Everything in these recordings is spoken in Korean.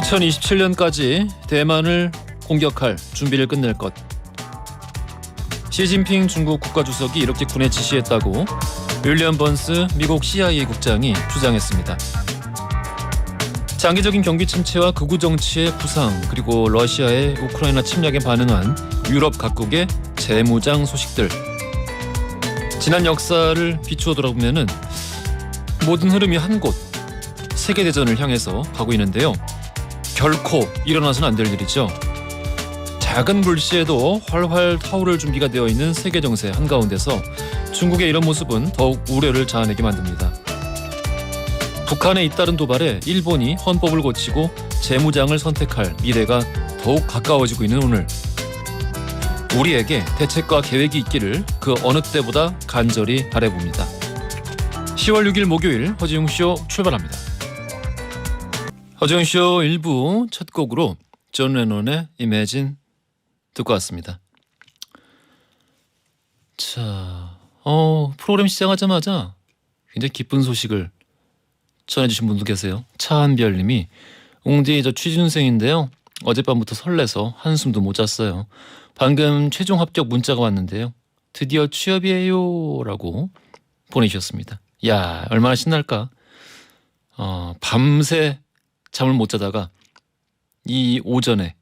2027년까지 대만을 공격할 준비를 끝낼 것. 시진핑 중국 국가주석이 이렇게 군에 지시했다고 윌리엄 번스 미국 CIA 국장이 주장했습니다. 장기적인 경기 침체와 극우 정치의 부상, 그리고 러시아의 우크라이나 침략에 반응한 유럽 각국의 재무장 소식들. 지난 역사를 비추어 돌아보면은 모든 흐름이 한 곳, 세계대전을 향해서 가고 있는데요. 결코 일어나서는 안 될 일이죠. 작은 불씨에도 활활 타오를 준비가 되어 있는 세계 정세 한가운데서 중국의 이런 모습은 더욱 우려를 자아내게 만듭니다. 북한의 잇따른 도발에 일본이 헌법을 고치고 재무장을 선택할 미래가 더욱 가까워지고 있는 오늘, 우리에게 대책과 계획이 있기를 그 어느 때보다 간절히 바라봅니다. 10월 6일 목요일 허지웅쇼 출발합니다. 허지웅쇼 1부 첫 곡으로 존 레논의 Imagine 듣고 왔습니다. 자, 프로그램 시작하자마자 굉장히 기쁜 소식을 전해주신 분도 계세요. 차한별님이 웅디 저 취준생인데요. 어젯밤부터 설레서 한숨도 못 잤어요. 방금 최종 합격 문자가 왔는데요. 드디어 취업이에요 라고 보내주셨습니다. 야, 얼마나 신날까. 밤새 잠을 못 자다가 이 오전에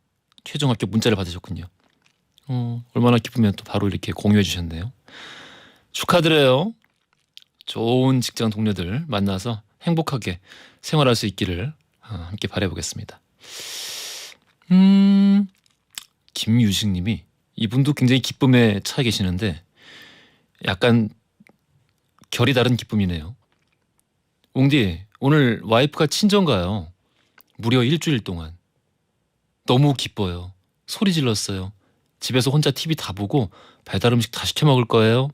최종 합격 문자를 받으셨군요. 얼마나 기쁘면 또 바로 이렇게 공유해 주셨네요. 축하드려요. 좋은 직장 동료들 만나서 행복하게 생활할 수 있기를 함께 바라보겠습니다. 김유식님이 이분도 굉장히 기쁨에 차 계시는데 약간 결이 다른 기쁨이네요. 웅디, 오늘 와이프가 친정 가요. 무려 일주일 동안. 너무 기뻐요. 소리 질렀어요. 집에서 혼자 TV 다 보고 배달 음식 다 시켜 먹을 거예요.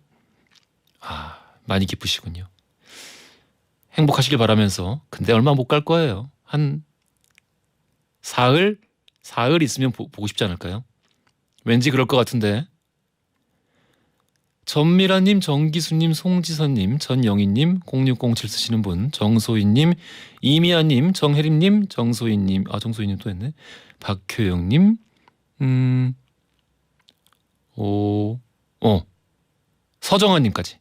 많이 기쁘시군요. 행복하시길 바라면서, 근데 얼마 못 갈 거예요. 한 사흘 있으면 보고 싶지 않을까요? 왠지 그럴 것 같은데. 전미라님, 정기수님, 송지선님, 전영희님, 0607 쓰시는 분, 정소희님, 이미아님, 정혜림님, 정소희님, 정소희님 또 했네. 박효영님, 서정아님까지.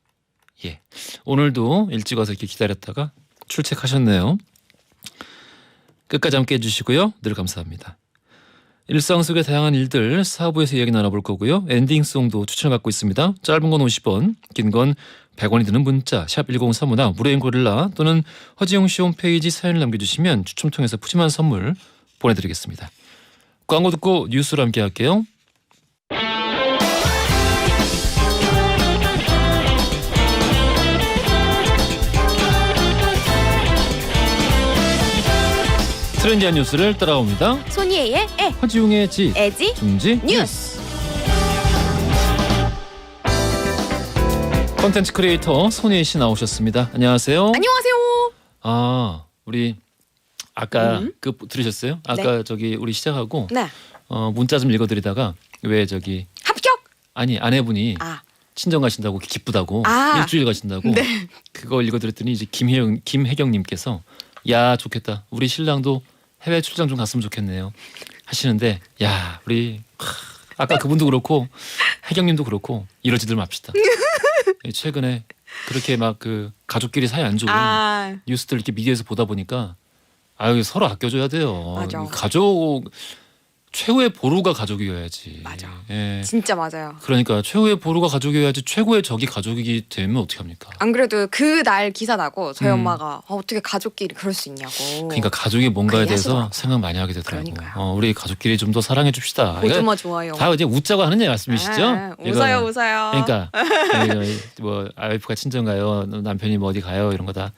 예, 오늘도 일찍 와서 이렇게 기다렸다가 출첵하셨네요. 끝까지 함께 해주시고요. 늘 감사합니다. 일상 속의 다양한 일들 4부에서 이야기 나눠볼 거고요. 엔딩송도 추천을 받고 있습니다. 짧은 건 50원, 긴 건 100원이 드는 문자 샵 1035나 무료인 고릴라 또는 허지용씨 홈페이지 사연을 남겨주시면 추첨 통해서 푸짐한 선물 보내드리겠습니다. 광고 듣고 뉴스로 함께 할게요. 트렌디한 뉴스를 따라옵니다. 손이의 애, 허지웅의 지, 애지, 중지 뉴스. 콘텐츠 크리에이터 손예희 씨 나오셨습니다. 안녕하세요. 안녕하세요. 우리 아까 들으셨어요? 아까 저기 우리 시작하고 네. 문자 좀 읽어드리다가 왜 저기 합격? 아니 아내분이 친정 가신다고 기쁘다고 일주일 가신다고 네. 그거 읽어드렸더니 이제 김혜경님께서 야 좋겠다. 우리 신랑도 해외 출장 좀 갔으면 좋겠네요. 하시는데 야 우리 아까 그분도 그렇고 혜경님도 그렇고 이러지들 맙시다. 최근에 그렇게 막 그 가족끼리 사이 안 좋은 뉴스들 이렇게 미디어에서 보다 보니까 서로 아껴줘야 돼요. 맞아. 가족 최후의 보루가 가족이어야지. 맞아. 예. 진짜 맞아요. 그러니까 최후의 보루가 가족이어야지. 최고의 적이 가족이기 되면 어떻게 합니까? 안 그래도 그날 기사 나고 저희 엄마가 어떻게 가족끼리 그럴 수 있냐고. 그러니까 가족이 뭔가에 대해서 하시더라고요. 생각 많이 하게 되더라고. 그러니까요. 우리 가족끼리 좀 더 사랑해 줍시다. 오즈마 좋아요. 다 이제 웃자고 하는 말씀이시죠? 웃어요, 웃어요. 그러니까 뭐 와이프가 친정 가요, 남편이 뭐 어디 가요 이런 거 다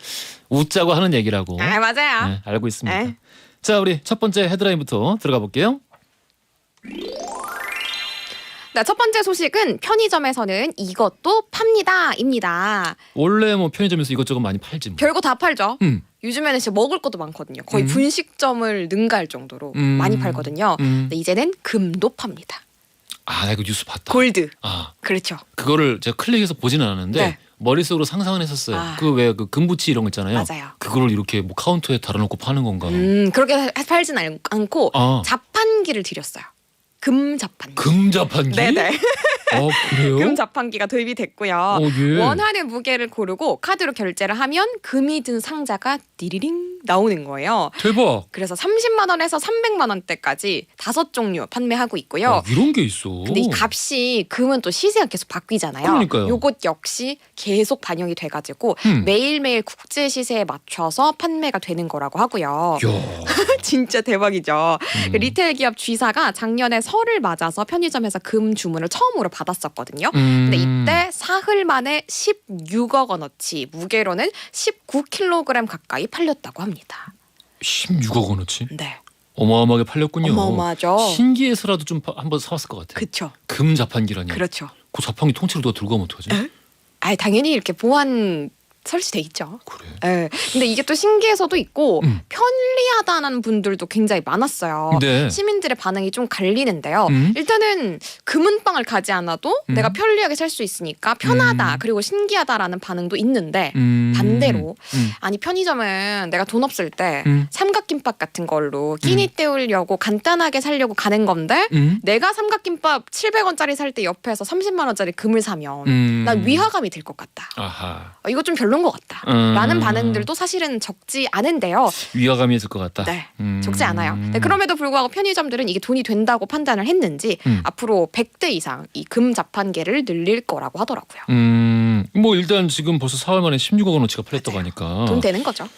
웃자고 하는 얘기라고. 맞아요. 네, 알고 있습니다. 에이. 자, 우리 첫 번째 헤드라인부터 들어가 볼게요. 네, 첫 번째 소식은 편의점에서는 이것도 팝니다입니다. 원래 뭐 편의점에서 이것저것 많이 팔지 뭐. 별거 다 팔죠. 음. 요즘에는 진짜 먹을 것도 많거든요. 거의 분식점을 능가할 정도로 많이 팔거든요. 근데 이제는 금도 팝니다. 나 이거 뉴스 봤다. 골드. 아, 그렇죠. 그거를 제가 클릭해서 보지는 않았는데 네. 머릿속으로 상상은 했었어요. 아. 그 왜 그 금부치 이런 거 있잖아요. 맞아요. 그거를 이렇게 뭐 카운터에 달아놓고 파는 건가. 그렇게 팔진 않고 아. 자판기를 드렸어요. 금 자판기. 금 자판기? 네네. 그래요? 금 자판기가 도입이 됐고요. 예. 원하는 무게를 고르고 카드로 결제를 하면 금이 든 상자가 띠리링 나오는 거예요. 대박. 그래서 30만 원에서 300만 원대까지 5종류 판매하고 있고요. 이런 게 있어. 근데 이 값이 금은 또 시세가 계속 바뀌잖아요. 그러니까요. 요것 역시 계속 반영이 돼가지고 매일매일 국제 시세에 맞춰서 판매가 되는 거라고 하고요. 야. 진짜 대박이죠. 리테일 기업 G사가 작년에 설을 맞아서 편의점에서 금 주문을 처음으로 받았었거든요. 근데 이때 사흘 만에 16억 원어치, 무게로는 19kg 가까이 팔렸다고 합니다. 16억 원어치? 네. 어마어마하게 팔렸군요. 어마어마하죠. 신기해서라도 좀 한번 사왔을 것 같아요. 그렇죠. 금 자판기라니. 그렇죠. 그 자판기 통째로 누가 들고 가면 어떡하지? 아, 당연히 이렇게 보안 설치돼 있죠. 그래. 예. 근데 이게 또 신기해서도 있고 편리하다는 분들도 굉장히 많았어요. 네. 시민들의 반응이 좀 갈리는데요. 일단은 금은방을 가지 않아도 내가 편리하게 살 수 있으니까 편하다 그리고 신기하다라는 반응도 있는데 반대로 아니 편의점은 내가 돈 없을 때 삼각김밥 같은 걸로 끼니 때우려고 간단하게 살려고 가는 건데 내가 삼각김밥 700원짜리 살 때 옆에서 30만 원짜리 금을 사면 난 위화감이 들 것 같다. 아하. 이거 좀 별론 것 같다. 라는 반응들도 사실은 적지 않은데요. 위화감이 있을 것 같다. 네, 적지 않아요. 네, 그럼에도 불구하고 편의점들은 이게 돈이 된다고 판단을 했는지 앞으로 100대 이상 이 금 자판기를 늘릴 거라고 하더라고요. 뭐 일단 지금 벌써 4월 만에 16억 원어치가 팔렸다고 맞아요. 하니까. 돈 되는 거죠.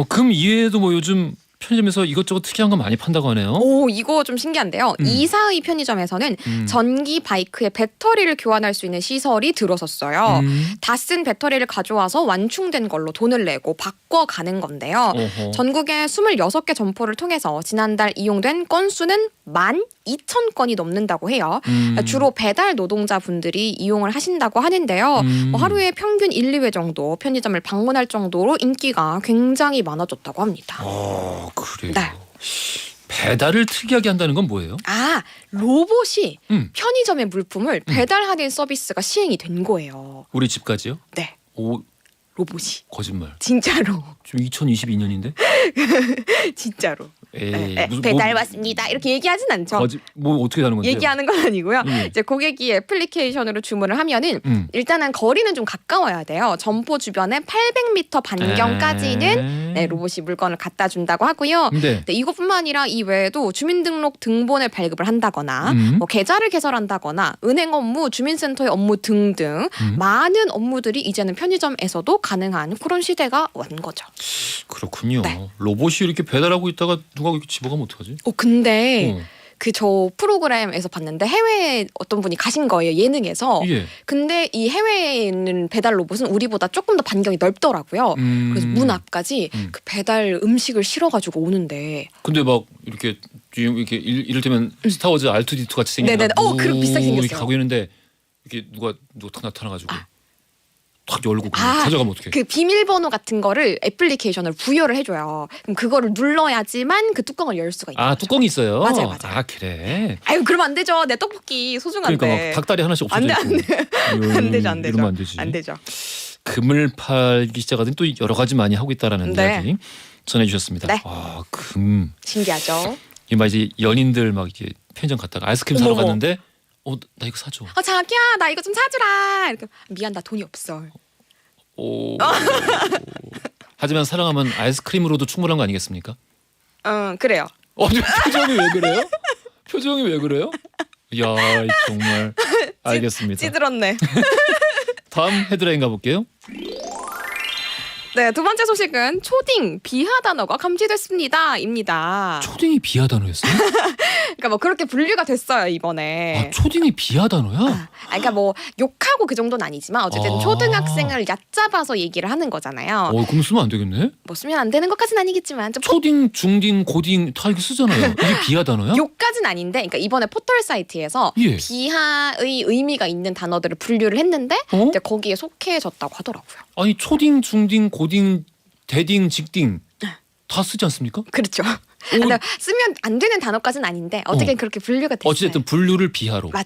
금 이외에도 뭐 요즘 편의점에서 이것저것 특이한 거 많이 판다고 하네요. 오, 이거 좀 신기한데요. 이사의 편의점에서는 전기 바이크의 배터리를 교환할 수 있는 시설이 들어섰어요. 다 쓴 배터리를 가져와서 완충된 걸로 돈을 내고 바꿔가는 건데요. 어허. 전국에 26개 점포를 통해서 지난달 이용된 건수는 12,000건이 넘는다고 해요. 주로 배달 노동자분들이 이용을 하신다고 하는데요. 뭐 하루에 평균 1, 2회 정도 편의점을 방문할 정도로 인기가 굉장히 많아졌다고 합니다. 그래요. 네. 배달을 특이하게 한다는 건 뭐예요? 아, 로봇이 편의점의 물품을 음. 배달하는 서비스가 시행이 된 거예요. 우리 집까지요? 네, 오, 로봇이. 거짓말. 진짜로. 지금 2022년인데? 진짜로. 에이, 무슨 배달 왔습니다. 이렇게 얘기하진 않죠. 뭐 어떻게 다는 건데요? 얘기하는 건 아니고요. 예. 이제 고객이 애플리케이션으로 주문을 하면은 일단은 거리는 좀 가까워야 돼요. 점포 주변에 800m 반경까지는 네, 로봇이 물건을 갖다 준다고 하고요. 네. 네, 이것뿐만 아니라 이 외에도 주민등록 등본을 발급을 한다거나 뭐 계좌를 개설한다거나 은행 업무, 주민센터의 업무 등등 많은 업무들이 이제는 편의점에서도 가능한 그런 시대가 온 거죠. 그렇군요. 네. 로봇이 이렇게 배달하고 있다가 누가 이렇게 집어가면 어떡하지? 근데 그 저 프로그램에서 봤는데 해외에 어떤 분이 가신 거예요. 예능에서. 예. 근데 이 해외에 있는 배달 로봇은 우리보다 조금 더 반경이 넓더라고요. 그래서 문 앞까지 그 배달 음식을 실어가지고 오는데. 근데 막 이렇게 이를테면 스타워즈 R2D2 같이 생긴 네네네. 그렇게 비슷하게 생겼어요. 이렇게 가고 있는데 이렇게 누가 탁 나타나가지고 탁 열고 가져가면 어떡해? 그 비밀번호 같은 거를 애플리케이션을 부여를 해줘요. 그럼 그거를 눌러야지만 그 뚜껑을 열 수가 있는 거죠. 뚜껑이 있어요? 맞아요. 그래. 아유, 그러면 안 되죠. 내 떡볶이 소중한데. 그러니까 막 닭다리 하나씩 없어져 있고. 안 되죠. 이러면 안 되지. 안 되죠. 금을 팔기 시작하더니 또 여러 가지 많이 하고 있다라는 네. 이야기 전해주셨습니다. 네. 금. 신기하죠. 이막 이제 연인들 막 이렇게 편의점 갔다가 아이스크림 사러 어머머. 갔는데 나 이거 사줘. 자기야, 나 이거 좀 사주라. 이렇게 미안, 나 돈이 없어. 하지만 사랑하면 아이스크림으로도 충분한 거 아니겠습니까? 그래요. 표정이 왜 그래요? 표정이 왜 그래요? 야, 정말 알겠습니다. 찌들었네. 다음 헤드라인 가볼게요. 네, 두 번째 소식은 초딩 비하 단어가 감지됐습니다. 입니다. 초딩이 비하 단어였어요? 그러니까 뭐 그렇게 분류가 됐어요, 이번에. 초딩이 비하 단어야? 그러니까 뭐 욕하고 그 정도는 아니지만 어쨌든 초등학생을 얕잡아서 얘기를 하는 거잖아요. 그럼 쓰면 안 되겠네? 뭐 쓰면 안 되는 것까지는 아니겠지만 좀 초딩, 중딩, 고딩 다 이렇게 쓰잖아요. 이게 비하 단어야? 욕까지는 아닌데, 그러니까 이번에 포털 사이트에서 예. 비하의 의미가 있는 단어들을 분류를 했는데 이제 거기에 속해졌다고 하더라고요. 아니 초딩, 중딩, 고딩, 대딩, 직딩 다 쓰지 않습니까? 그렇죠. 근데 쓰면 안 되는 단어까지는 아닌데 어떻게 그렇게 분류가 됐어요. 어쨌든 분류를 비하로. 맞아요.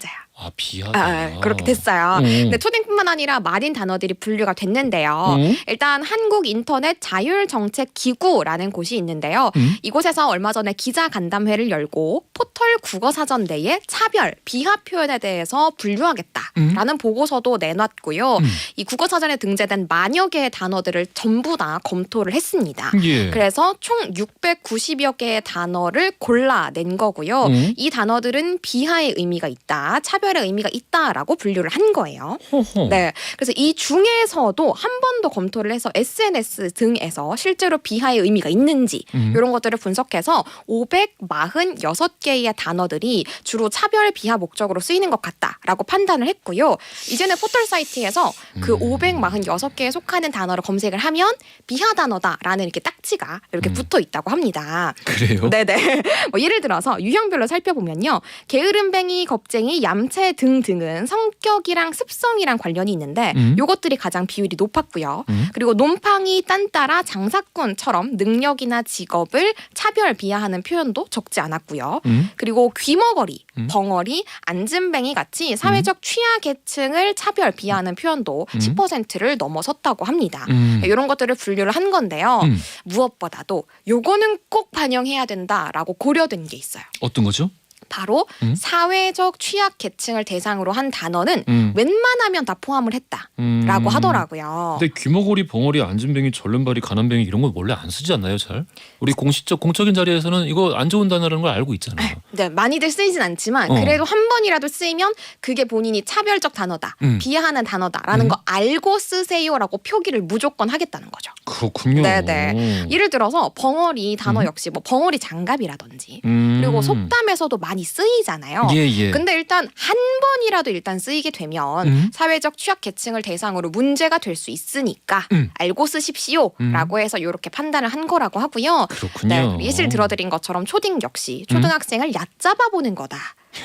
비하다. 그렇게 됐어요. 근데 초딩뿐만 아니라 말인 단어들이 분류가 됐는데요. 일단 한국인터넷자율정책기구라는 곳이 있는데요. 이곳에서 얼마 전에 기자간담회를 열고 포털 국어사전 내에 차별, 비하 표현에 대해서 분류하겠다라는 보고서도 내놨고요. 이 국어사전에 등재된 만여 개의 단어들을 전부 다 검토를 했습니다. 예. 그래서 총 690여 개의 단어를 골라낸 거고요. 이 단어들은 비하의 의미가 있다, 차별의 의미가 있다라고 분류를 한 거예요. 호호. 네, 그래서 이 중에서도 한 번 더 검토를 해서 SNS 등에서 실제로 비하의 의미가 있는지 이런 것들을 분석해서 546개의 단어들이 주로 차별 비하 목적으로 쓰이는 것 같다라고 판단을 했고요. 이제는 포털 사이트에서 그 546개에 속하는 단어를 검색을 하면 비하 단어다라는 이렇게 딱지가 이렇게 붙어 있다고 합니다. 그래요? 네네. 뭐 예를 들어서 유형별로 살펴보면요. 게으름뱅이, 겁쟁이, 얌체 등등은 성격이랑 습성이랑 관련이 있는데 요것들이 가장 비율이 높았고요. 그리고 놈팡이, 딴따라, 장사꾼처럼 능력이나 직업을 차별 비하하는 표현도 적지 않았고요. 그리고 귀머거리, 벙어리, 앉은뱅이 같이 사회적 취약계층을 차별 비하하는 표현도 10%를 넘어섰다고 합니다. 이런 것들을 분류를 한 건데요. 무엇보다도 요거는 꼭 반영해야 된다라고 고려된 게 있어요. 어떤 거죠? 바로 사회적 취약계층을 대상으로 한 단어는 웬만하면 다 포함을 했다라고 하더라고요. 근데 귀머거리, 벙어리, 앉은뱅이, 절름발이, 가난뱅이 이런 건 원래 안 쓰지 않나요, 잘? 우리 공적인 자리에서는 이거 안 좋은 단어라는 걸 알고 있잖아요. 네, 많이들 쓰이진 않지만 그래도 한 번이라도 쓰이면 그게 본인이 차별적 단어다, 비하하는 단어다라는 거 알고 쓰세요라고 표기를 무조건 하겠다는 거죠. 그렇군요. 네네. 예를 들어서 벙어리 단어 역시 뭐 벙어리 장갑이라든지 그리고 속담에서도 많이 쓰이잖아요. 예. 근데 일단 한 번이라도 일단 쓰이게 되면 사회적 취약계층을 대상으로 문제가 될 수 있으니까 알고 쓰십시오라고 해서 이렇게 판단을 한 거라고 하고요. 그렇군요. 네, 예시를 들어드린 것처럼 초딩 역시 초등학생을 얕잡아 보는 거다.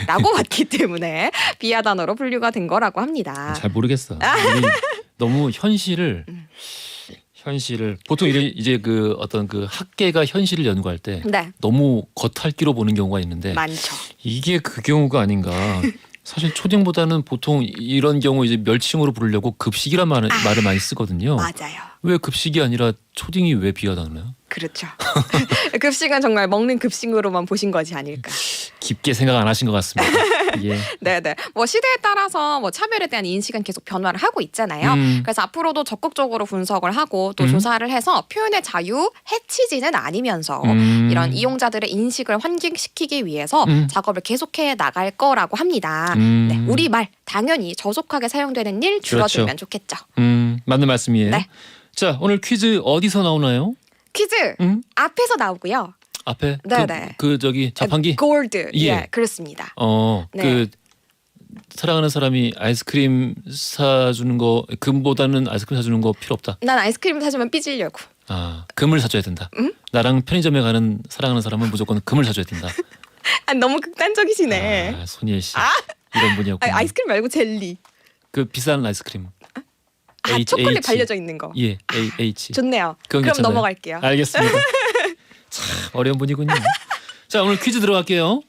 라고 봤기 때문에 비하 단어로 분류가 된 거라고 합니다. 잘 모르겠어. 너무 현실을 보통 이제 그 어떤 그 학계가 현실을 연구할 때 네. 너무 겉핥기로 보는 경우가 있는데 많죠. 이게 그 경우가 아닌가. 사실 초딩보다는 보통 이런 경우 이제 멸칭으로 부르려고 급식이란 말을 많이 쓰거든요. 맞아요. 왜 급식이 아니라 초딩이 왜 비하 단어나요? 그렇죠. 급식은 정말 먹는 급식으로만 보신 거지 아닐까. 깊게 생각 안 하신 것 같습니다. 예. 네네. 뭐 시대에 따라서 뭐 차별에 대한 인식은 계속 변화를 하고 있잖아요. 그래서 앞으로도 적극적으로 분석을 하고 또 조사를 해서 표현의 자유 해치지는 않으면서 이런 이용자들의 인식을 환기시키기 위해서 작업을 계속해 나갈 거라고 합니다. 네, 우리 말 당연히 저속하게 사용되는 일 줄어들면 좋겠죠. 맞는 말씀이에요. 네. 자, 오늘 퀴즈 어디서 나오나요? 퀴즈 앞에서 나오고요. 앞에 네네. 그 저기 자판기. 골드. 예. 예, 그렇습니다. 네. 그 사랑하는 사람이 아이스크림 사주는 거 금보다는 아이스크림 사주는 거 필요 없다. 난 아이스크림 사주면 삐지려고. 금을 사줘야 된다. 나랑 편의점에 가는 사랑하는 사람은 무조건 금을 사줘야 된다. 너무 극단적이시네. 손예일 씨 이런 분이었군요. 아이스크림 말고 젤리. 그 비싼 아이스크림. 초콜릿 발려져 있는 거. 예, H. 좋네요. 그럼 괜찮아요. 넘어갈게요. 알겠습니다. 참 어려운 분이군요. 자, 오늘 퀴즈 들어갈게요.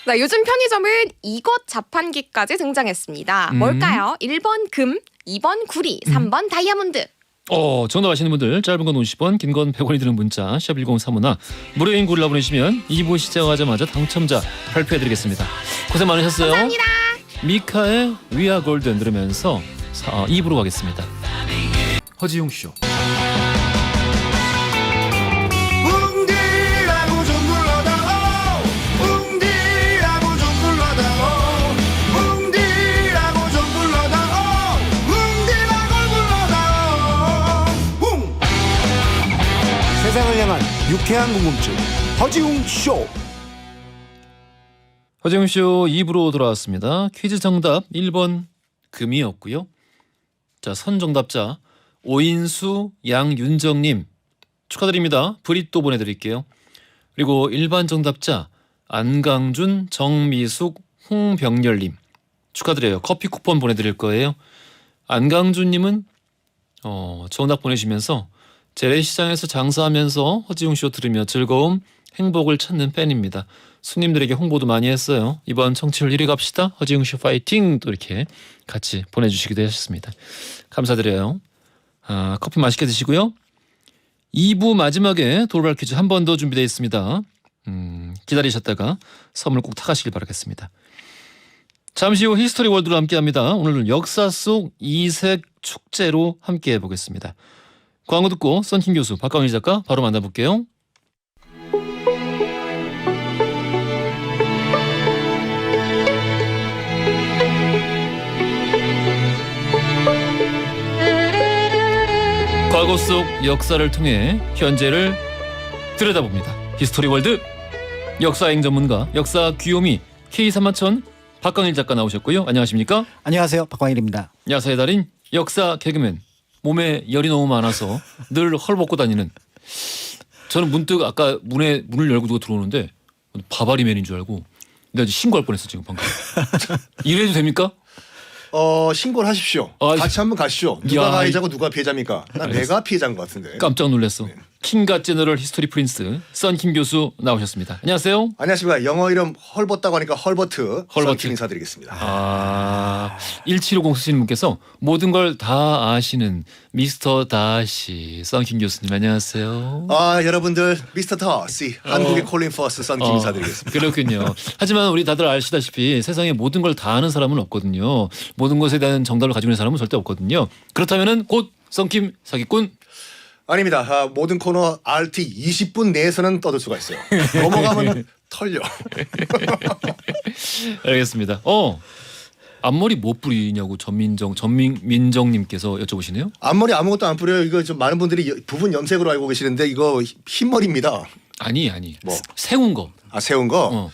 네, 요즘 편의점은 이것 자판기까지 등장했습니다. 뭘까요? 1번 금, 2번 구리, 3번 다이아몬드. 정답 아시는 분들 짧은 건 50원, 긴 건 100원이 드는 문자 샵 1035나 무료인 글로 보내시면 2부 시작하자마자 당첨자 발표해드리겠습니다. 고생 많으셨어요. 감사합니다. 미카의 We Are Golden 들으면서 2부로 가겠습니다. 허지용 쇼. 웅디라고 좀 불러다오 웅디라고 좀 불러다오 웅디라고 좀 불러다오 웅디라고 불러다오 세상을 향한 유쾌한 궁금증 허지웅 쇼. 허지용 쇼 2부로 돌아왔습니다. 퀴즈 정답 1번 금이었고요. 자, 선정답자 오인수 양윤정님 축하드립니다. 브리또 보내드릴게요. 그리고 일반 정답자 안강준 정미숙 홍병열님 축하드려요. 커피 쿠폰 보내드릴 거예요. 안강준님은 정답 보내시면서 재래시장에서 장사하면서 허지웅 쇼 들으며 즐거움 행복을 찾는 팬입니다. 손님들에게 홍보도 많이 했어요. 이번 청취율 1위 갑시다. 허지웅 씨 파이팅! 또 이렇게 같이 보내주시기도 하셨습니다. 감사드려요. 커피 맛있게 드시고요. 2부 마지막에 돌발 퀴즈 한 번 더 준비되어 있습니다. 기다리셨다가 선물 꼭 타가시길 바라겠습니다. 잠시 후 히스토리 월드로 함께합니다. 오늘은 역사 속 이색 축제로 함께해 보겠습니다. 광고 듣고 썬킴 교수, 박광일 작가 바로 만나볼게요. 과거 속 역사를 통해 현재를 들여다봅니다. 히스토리 월드 역사행 전문가 역사 귀요미 K3만천 박광일 작가 나오셨고요. 안녕하십니까? 안녕하세요. 박광일입니다. 야사의 달인 역사 개그맨 몸에 열이 너무 많아서 늘 헐벗고 다니는 저는 문득 아까 문을 열고 누가 들어오는데 바바리맨인 줄 알고 내가 신고할 뻔했어 지금 방금. 이래도 됩니까? 신고를 하십시오. 아, 같이 한번 가시죠. 누가 야, 가해자고 누가 피해자입니까? 난 내가 피해자인 것 같은데. 깜짝 놀랐어. 킹갓 제너럴 히스토리 프린스 썬킴 교수 나오셨습니다. 안녕하세요. 안녕하십니까. 영어 이름 헐벗다고 하니까 헐버트. 썬킴 인사드리겠습니다. 1750 쓰시는 모든 걸 다 아시는 미스터 다시 썬킴 교수님 안녕하세요. 여러분들 미스터 다시 한국의 콜린 퍼스 썬킴 인사드리겠습니다. 그렇군요. 하지만 우리 다들 아시다시피 세상에 모든 걸 다 아는 사람은 없거든요. 모든 것에 대한 정답을 가지고 있는 사람은 절대 없거든요. 그렇다면은 곧 썬킴 사기꾼 아닙니다. 모든 코너 RT 20분 내에서는 떠들 수가 있어요. 넘어가면 털려. 알겠습니다. 앞머리 뭐 뿌리냐고 전민정님께서 여쭤보시네요. 앞머리 아무것도 안 뿌려요. 이거 좀 많은 분들이 부분 염색으로 알고 계시는데 이거 흰머리입니다. 아니. 뭐? 세운 거. 세운 거?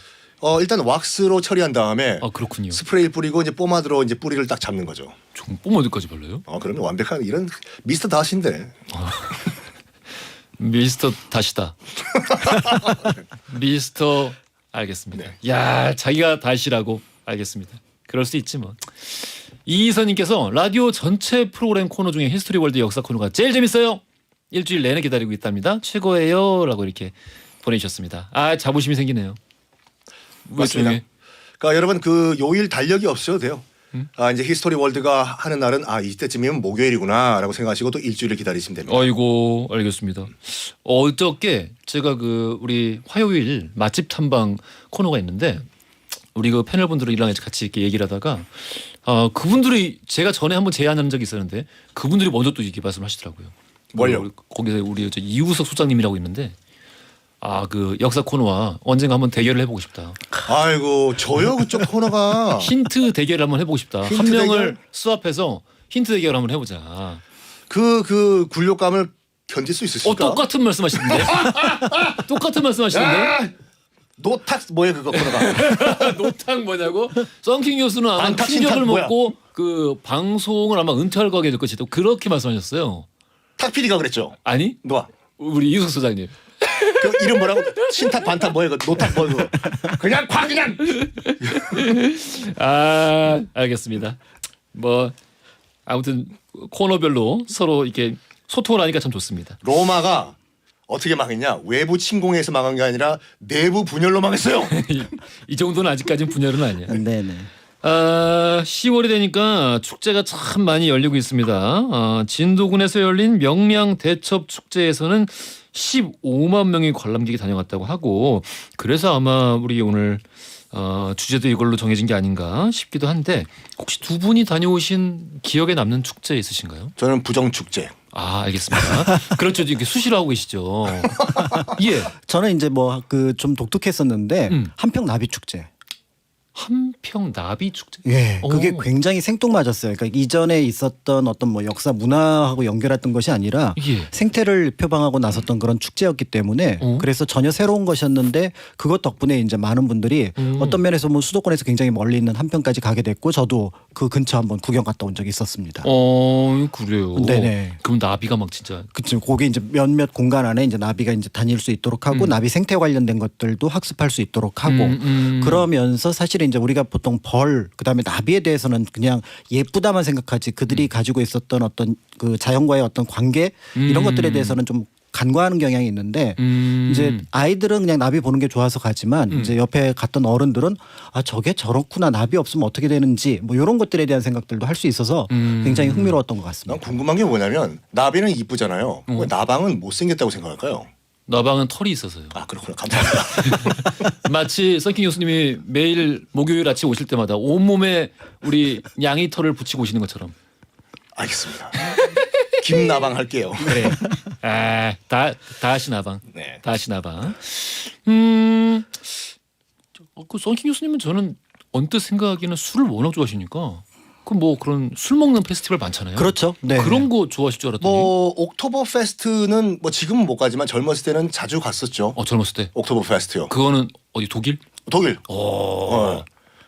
일단 왁스로 처리한 다음에 그렇군요. 스프레이 뿌리고 이제 포마드로 이제 뿌리를 딱 잡는 거죠. 좀 뽀마드까지 발라요? 그러면 완벽한 이런 미스터 다시인데. 미스터 다시다. 미스터 알겠습니다. 야, 자기가 다시라고 알겠습니다. 그럴 수 있지 뭐. 이희선님께서 라디오 전체 프로그램 코너 중에 히스토리 월드 역사 코너가 제일 재밌어요. 일주일 내내 기다리고 있답니다. 최고예요라고 이렇게 보내주셨습니다. 자부심이 생기네요. 맞습니다. 그러니까 여러분 그 요일 달력이 없어도 돼요. 이제 히스토리 월드가 하는 날은 이때쯤이면 목요일이구나라고 생각하시고 또 일주일을 기다리시면 됩니다. 아이고 알겠습니다. 어저께 제가 우리 화요일 맛집 탐방 코너가 있는데 우리 그 패널 분들이랑 같이 이렇게 얘기를 하다가 그분들이 제가 전에 한번 제안한 적이 있었는데 그분들이 먼저 또 이렇게 말씀하시더라고요. 뭘요? 거기서 우리 이우석 소장님이라고 있는데 그 역사 코너와 언젠가 한번 대결을 해보고 싶다. 아이고 저요 그쪽 코너가 힌트 대결을 한번 해보고 싶다. 힌트 한 명을 대결? 수합해서 힌트 대결을 한번 해보자. 그 굴욕감을 견딜 수 있으실까? 똑같은 말씀하시는데? 똑같은 말씀하시는데? 노탁 뭐예요 그거 코너가? 노탁 뭐냐고? 썬킹 교수는 아마 반탁, 충격을 신탁 뭐야? 먹고 그 방송을 아마 은퇴할 거게 될 것이다. 그렇게 말씀하셨어요. 탁 PD가 그랬죠. 아니? 누가? 우리 이우석 소장님. 그 이름 뭐라고? 신탁 반탁 뭐예요? 그 노탁 뭐예요? 그거? 그냥 그냥. 알겠습니다. 뭐 아무튼 코너별로 서로 이렇게 소통을 하니까 참 좋습니다. 로마가 어떻게 망했냐? 외부 침공에서 망한 게 아니라 내부 분열로 망했어요. 이 정도는 아직까지는 분열은 아니야. 네네. 10월이 되니까 축제가 참 많이 열리고 있습니다. 진도군에서 열린 명량 대첩 축제에서는 15만 명의 관람객이 다녀갔다고 하고 그래서 아마 우리 오늘 주제도 이걸로 정해진 게 아닌가 싶기도 한데 혹시 두 분이 다녀오신 기억에 남는 축제 있으신가요? 저는 부정축제. 알겠습니다. 그렇죠. 이렇게 수시로 하고 계시죠. 예. 저는 이제 좀 독특했었는데 한평 나비 축제. 한평 나비 축제. 예, 그게 오. 굉장히 생뚱맞았어요. 그러니까 이전에 있었던 어떤 역사 문화하고 연결했던 것이 아니라 예. 생태를 표방하고 나섰던 그런 축제였기 때문에 그래서 전혀 새로운 것이었는데 그것 덕분에 이제 많은 분들이 어떤 면에서 수도권에서 굉장히 멀리 있는 한평까지 가게 됐고 저도 그 근처 한번 구경 갔다 온 적이 있었습니다. 그래요. 네네. 그럼 나비가 막 진짜. 그쵸. 거기 이제 몇몇 공간 안에 이제 나비가 이제 다닐 수 있도록 하고 나비 생태 관련된 것들도 학습할 수 있도록 하고 그러면서 사실은 이제 우리가 보통 벌 그다음에 나비에 대해서는 그냥 예쁘다만 생각하지 그들이 가지고 있었던 어떤 그 자연과의 어떤 관계 이런 것들에 대해서는 좀 간과하는 경향이 있는데 이제 아이들은 그냥 나비 보는 게 좋아서 가지만 이제 옆에 갔던 어른들은 아 저게 저렇구나 나비 없으면 어떻게 되는지 뭐 이런 것들에 대한 생각들도 할 수 있어서 굉장히 흥미로웠던 것 난 같습니다. 궁금한 게 뭐냐면 나비는 이쁘잖아요. 왜 나방은 못생겼다고 생각할까요? 나방은 털이 있어서요. 아 그렇구나. 감사합니다. 마치 썬킹 교수님이 매일 목요일 아침 오실 때마다 온몸에 우리 양이 털을 붙이고 오시는 것처럼. 알겠습니다. 김나방 할게요. 그래. 다시 나방. 네. 다시 나방. 그 썬킹 교수님은 저는 언뜻 생각하기에는 술을 워낙 좋아하시니까 그 뭐 그런 술 먹는 페스티벌 많잖아요. 그렇죠. 네. 그런 거 좋아하실 줄 알았더니. 뭐 옥토버 페스트는 뭐 지금은 못 가지만 젊었을 때는 자주 갔었죠. 젊었을 때. 옥토버 페스트요. 그거는 어디 독일? 독일.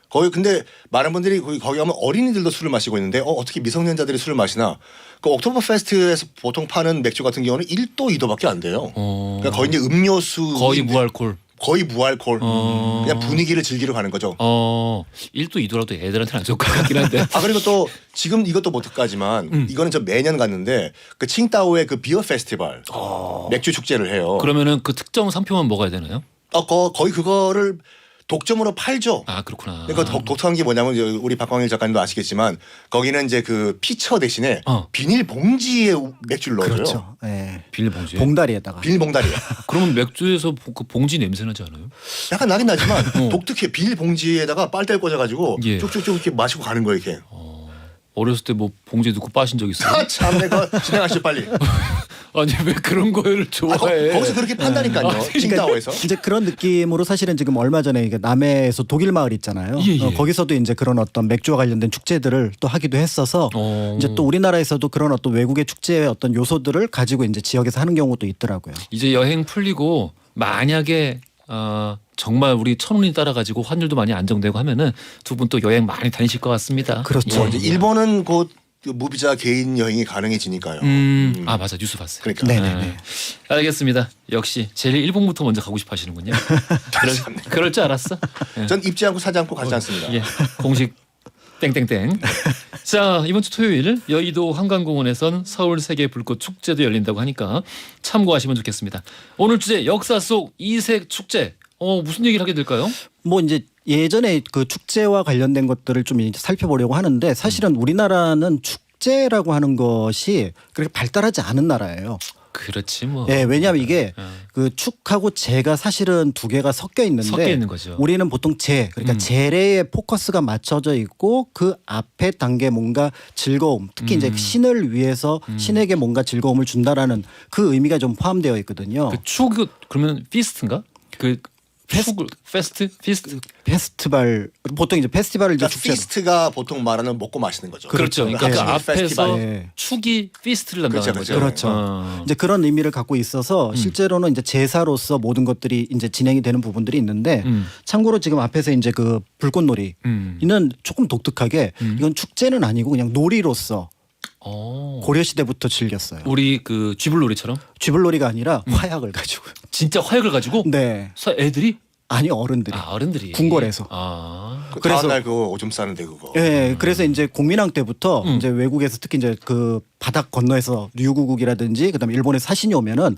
거기 근데 많은 분들이 거기 가면 어린이들도 술을 마시고 있는데 어떻게 미성년자들이 술을 마시나? 그 옥토버 페스트에서 보통 파는 맥주 같은 경우는 1도 2도밖에 안 돼요. 그러니까 거의 이제 음료수 거의 무알콜. 거의 무알콜. 그냥 분위기를 즐기러 가는 거죠. 1도 2도라도 애들한테는 안 좋을 것 같긴 한데. 그리고 또 지금 이것도 못 가지만 이거는 저 매년 갔는데 그 칭다오의 그 비어 페스티벌 맥주 축제를 해요. 그러면은 그 특정 상표만 먹어야 되나요? 거의 그거를 독점으로 팔죠. 아 그렇구나. 그러니까 독특한 게 뭐냐면 우리 박광일 작가님도 아시겠지만 거기는 이제 그 피처 대신에 비닐 봉지에 맥주를 넣어줘요. 그렇죠. 네. 비닐봉지에. 봉다리에다가. 비닐 봉다리에. 그러면 맥주에서 그 봉지 냄새 나지 않아요? 약간 나긴 나지만 독특해. 비닐 봉지에다가 빨대를 꽂아가지고 예. 쭉쭉쭉 이렇게 마시고 가는 거예요 이렇게. 어렸을 때 뭐 봉지에 넣고 빠신 적 있어요? 참 내가 진행하시죠 빨리. 아니 왜 그런 거를 좋아해? 거기서 그렇게 판다니까요. 칭다오에서. 이제 그런 느낌으로 사실은 지금 얼마 전에 이게 남해에서 독일 마을 있잖아요. 예. 거기서도 이제 그런 어떤 맥주와 관련된 축제들을 또 하기도 했어서 이제 또 우리나라에서도 그런 어떤 외국의 축제의 어떤 요소들을 가지고 이제 지역에서 하는 경우도 있더라고요. 이제 여행 풀리고 만약에 정말 우리 천운이 따라가지고 환율도 많이 안정되고 하면은 두 분 또 여행 많이 다니실 것 같습니다. 그렇죠. 이제 일본은 곧 무비자 개인 여행이 가능해지니까요. 맞아 뉴스 봤어요. 그러니까. 네네네. 알겠습니다. 역시 제일 일본부터 먼저 가고 싶어 하시는군요. 그럴 줄 알았어. 전 입지 않고 사지 않고 가지 않습니다. 예, 공식 땡땡땡. 자 이번 주 토요일 여의도 한강공원에선 서울 세계 불꽃 축제도 열린다고 하니까 참고하시면 좋겠습니다. 오늘 주제 역사 속 이색 축제. 무슨 얘기를 하게 될까요? 뭐 이제 예전에 그 축제와 관련된 것들을 좀 이제 살펴보려고 하는데 사실은 우리나라는 축제라고 하는 것이 그렇게 발달하지 않은 나라예요. 그렇지 뭐. 예, 왜냐하면 이게 그 축하고 제가 사실은 두 개가 섞여 있는데 섞여 있는 거죠. 우리는 보통 제 그러니까 제례에 포커스가 맞춰져 있고 그 앞에 단계 뭔가 즐거움 특히 이제 신을 위해서 신에게 뭔가 즐거움을 준다라는 그 의미가 좀 포함되어 있거든요. 그 축 그러면 피스트인가? 그 페스티벌 보통 이제 페스티벌을 이제 그러니까 축제로. 피스트가 보통 말하는 먹고 마시는 거죠. 그렇죠. 그러니까 그 앞에서 페스티벌. 축이 피스트를 담당하는 그렇죠, 거죠. 그렇죠. 이제 그런 의미를 갖고 있어서 실제로는 이제 제사로서 모든 것들이 이제 진행이 되는 부분들이 있는데 참고로 지금 앞에서 이제 그 불꽃놀이 이는 조금 독특하게 이건 축제는 아니고 그냥 놀이로서 고려 시대부터 즐겼어요. 우리 그 쥐불놀이처럼 쥐불놀이가 아니라 화약을 가지고. 진짜 화약을 가지고 네. 애들이 아니 어른들이. 어른들이 궁궐에서. 그래서 다음날 그거 오줌 싸는데 그거. 예, 그래서 이제 공민왕 때부터 이제 외국에서 특히 이제 그 바닥 건너에서 류구국이라든지 그다음에 일본에 사신이 오면은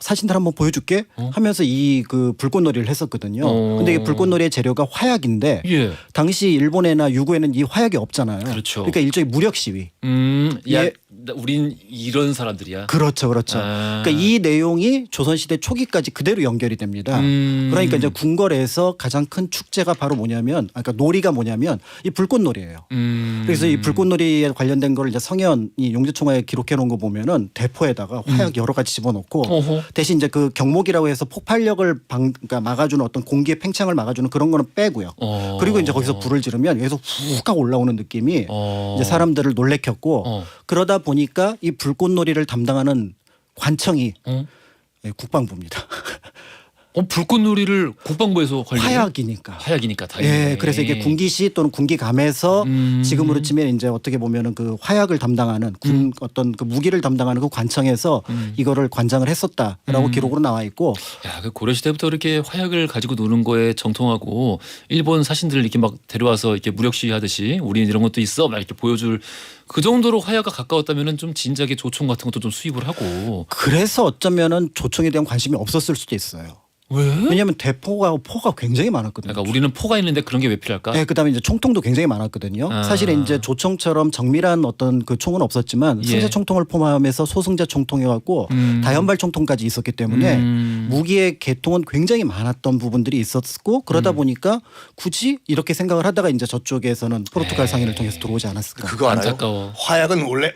사신들 한번 보여줄게 하면서 이 그 불꽃놀이를 했었거든요. 근데 이 불꽃놀이의 재료가 화약인데 예. 당시 일본에나 유구에는 이 화약이 없잖아요. 그렇죠. 그러니까 일종의 무력 시위. 야, 우린 이런 사람들이야. 그렇죠. 그러니까 이 내용이 조선시대 초기까지 그대로 연결이 됩니다. 그러니까 이제 궁궐에서 가장 큰 축제가 바로 뭐냐면, 그러니까 놀이가 뭐냐면 이 불꽃놀이예요. 그래서 이 불꽃놀이에 관련된 걸 이제 성현이 용재총화에 기록해 놓은 거 보면은 대포에다가 화약 여러 가지 집어넣고 대신 이제 그 경목이라고 해서 폭발력을 그러니까 막아주는 어떤 공기의 팽창을 막아주는 그런 거는 빼고요. 그리고 이제 거기서 불을 지르면 여기서 훅 하고 올라오는 느낌이 이제 사람들을 놀래켰고 그러다 보니까 이 불꽃놀이를 담당하는 관청이 국방부입니다. 불꽃놀이를 국방부에서 관리. 화약이니까. 다행이네. 예, 그래서 이게 군기시 또는 군기감에서 지금으로 치면 이제 어떻게 보면은 그 화약을 담당하는 군 어떤 그 무기를 담당하는 그 관청에서 이거를 관장을 했었다라고 기록으로 나와 있고. 야, 그 고려 시대부터 이렇게 화약을 가지고 노는 거에 정통하고 일본 사신들 이렇게 막 데려와서 이렇게 무력 시위하듯이 우리는 이런 것도 있어 막 이렇게 보여줄 그 정도로 화약과 가까웠다면은 좀 진작에 조총 같은 것도 좀 수입을 하고. 그래서 어쩌면은 조총에 대한 관심이 없었을 수도 있어요. 왜? 왜냐하면 대포가 포가 굉장히 많았거든요. 그러니까 우리는 포가 있는데 그런 게 왜 필요할까? 네, 그다음에 이제 총통도 굉장히 많았거든요. 사실 이제 조총처럼 정밀한 어떤 그 총은 없었지만 승자 총통을 포함해서 소승자 총통해갖고 다연발 총통까지 있었기 때문에 무기의 계통은 굉장히 많았던 부분들이 있었고 그러다 보니까 굳이 이렇게 생각을 하다가 이제 저쪽에서는 포르투갈 상인을 통해서 들어오지 않았을까. 그거 알아요? 안타까워. 화약은 원래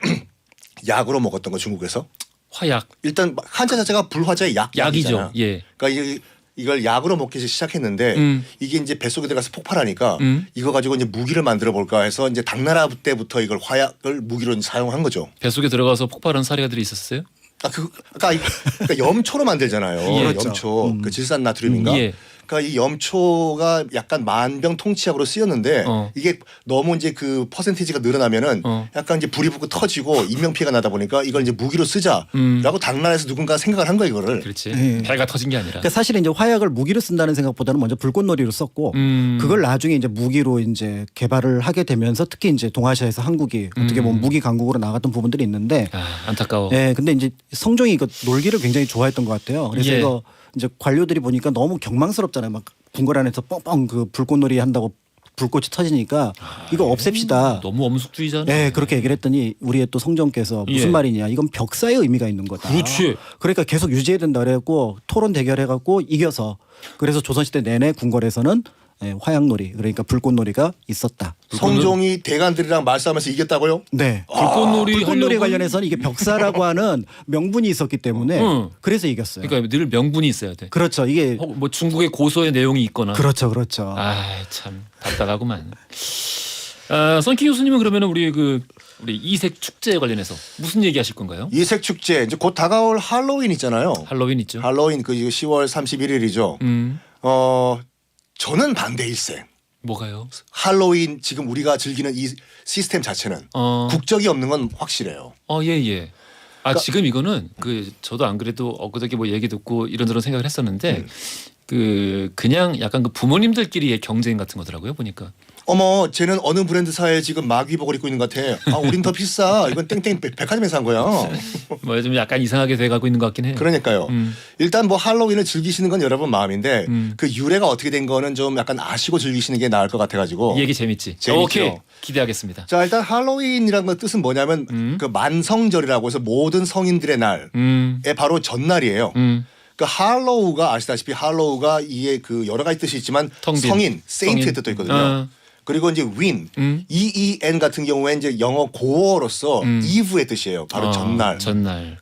약으로 먹었던 거 중국에서. 화약. 일단 한자 자체가 불화자의 약이죠. 약이잖아. 예. 그러니까 이걸 약으로 먹기 시작했는데 이게 이제 뱃속에 들어가서 폭발하니까 이거 가지고 이제 무기를 만들어 볼까 해서 이제 당나라 때부터 이걸 화약을 무기로 사용한 거죠. 뱃속에 들어가서 폭발한 사례가들이 있었어요? 그러니까 염초로 만들잖아요. 예. 염초, 그 질산나트륨인가. 예. 그러니까 이 염초가 약간 만병통치약으로 쓰였는데 이게 너무 이제 그 퍼센티지가 늘어나면은 약간 이제 불이 붙고 터지고 인명 피해가 나다 보니까 이걸 이제 무기로 쓰자라고 당나라에서 누군가 생각을 한 거야 이거를. 그렇지. 배가 터진 게 아니라. 그러니까 사실은 이제 화약을 무기로 쓴다는 생각보다는 먼저 불꽃놀이로 썼고 그걸 나중에 이제 무기로 이제 개발을 하게 되면서 특히 이제 동아시아에서 한국이 어떻게 보면 무기 강국으로 나갔던 부분들이 있는데. 안타까워. 예, 근데 이제 성종이 이거 놀기를 굉장히 좋아했던 것 같아요. 그래서 예. 이거 이제 관료들이 보니까 너무 경망스럽잖아요. 막 궁궐 안에서 뻥뻥 그 불꽃놀이 한다고 불꽃이 터지니까 이거 없앱시다. 너무 엄숙주의잖아. 네, 그렇게 얘기를 했더니 우리의 또 성종께서 무슨 예. 말이냐. 이건 벽사의 의미가 있는 거다. 그렇지. 그러니까 계속 유지해야 된다 그래갖고 토론 대결해갖고 이겨서 그래서 조선시대 내내 궁궐에서는 화약놀이 그러니까 불꽃놀이가 있었다. 성종이 대관들이랑 말싸움에서 이겼다고요? 네. 불꽃놀이 관련해서는 이게 벽사라고 하는 명분이 있었기 때문에 그래서 이겼어요. 그러니까 늘 명분이 있어야 돼. 그렇죠. 이게 뭐 중국의 고서의 내용이 있거나. 그렇죠. 참 답답하구만. 선키 교수님은 그러면 우리 이색 축제 관련해서 무슨 얘기하실 건가요? 이색 축제 이제 곧 다가올 할로윈 있잖아요. 할로윈 있죠. 할로윈 그 10월 31일이죠. 저는 반대일세. 뭐가요? 할로윈 지금 우리가 즐기는 이 시스템 자체는 국적이 없는 건 확실해요. 예. 지금 이거는 저도 안 그래도 엊그저께 뭐 얘기 듣고 이런저런 생각을 했었는데 그냥 약간 그 부모님들끼리의 경쟁 같은 거더라고요 보니까. 어머, 쟤는 어느 브랜드사에 지금 마귀복을 입고 있는 것 같아. 우린 더 비싸. 이건 땡땡 백화점에서 산 거야. 뭐 좀 약간 이상하게 돼가고 있는 것 같긴 해요. 그러니까요. 일단 뭐 할로윈을 즐기시는 건 여러분 마음인데 그 유래가 어떻게 된 거는 좀 약간 아시고 즐기시는 게 나을 것 같아가지고. 이 얘기 재밌지. 오케이, 기대하겠습니다. 자, 일단 할로윈이라는 건 뜻은 뭐냐면 그 만성절이라고 해서 모든 성인들의 날에 바로 전날이에요. 그 할로우가 아시다시피 할로우가 이에 그 여러 가지 뜻이 있지만 성인, 세인트의 뜻도 있거든요. 그리고 이제 윈, EEN 같은 경우에 이제 영어 고어로서 이브의 뜻이에요. 바로 전날.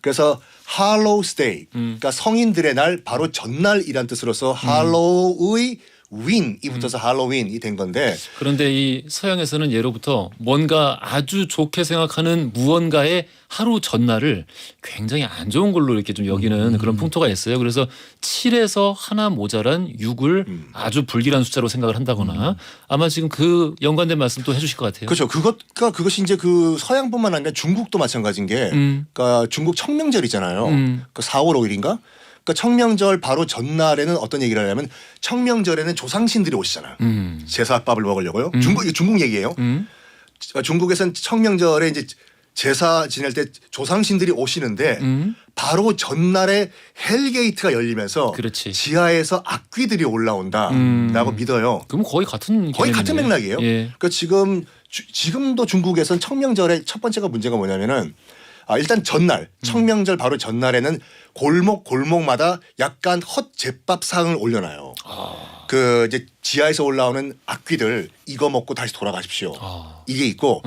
그래서 할로우스 데이, 그러니까 성인들의 날 바로 전날이란 뜻으로서 할로우의 윈이 붙어서 할로윈이 된 건데. 그런데 이 서양에서는 예로부터 뭔가 아주 좋게 생각하는 무언가의 하루 전날을 굉장히 안 좋은 걸로 이렇게 좀 여기는 그런 풍토가 있어요. 그래서 7에서 하나 모자란 6을 아주 불길한 숫자로 생각을 한다거나 아마 지금 그 연관된 말씀 또 해주실 것 같아요. 그렇죠. 그것이 이제 그 서양뿐만 아니라 중국도 마찬가지인 게 그러니까 중국 청명절이잖아요. 그 4월 5일인가? 그러니까 청명절 바로 전날에는 어떤 얘기를 하냐면 청명절에는 조상신들이 오시잖아요. 제사밥을 먹으려고요. 중국 얘기예요. 중국에서는 청명절에 이제 제사 지낼 때 조상신들이 오시는데 바로 전날에 헬게이트가 열리면서 그렇지. 지하에서 악귀들이 올라온다라고 믿어요. 그럼 거의 같은 맥락이에요. 예. 그러니까 지금도 중국에서는 청명절의 첫 번째가 문제가 뭐냐면은 일단 전날 청명절 바로 전날에는 골목마다 약간 헛제밥상을 올려놔요. 그 이제 지하에서 올라오는 악귀들 이거 먹고 다시 돌아가십시오. 이게 있고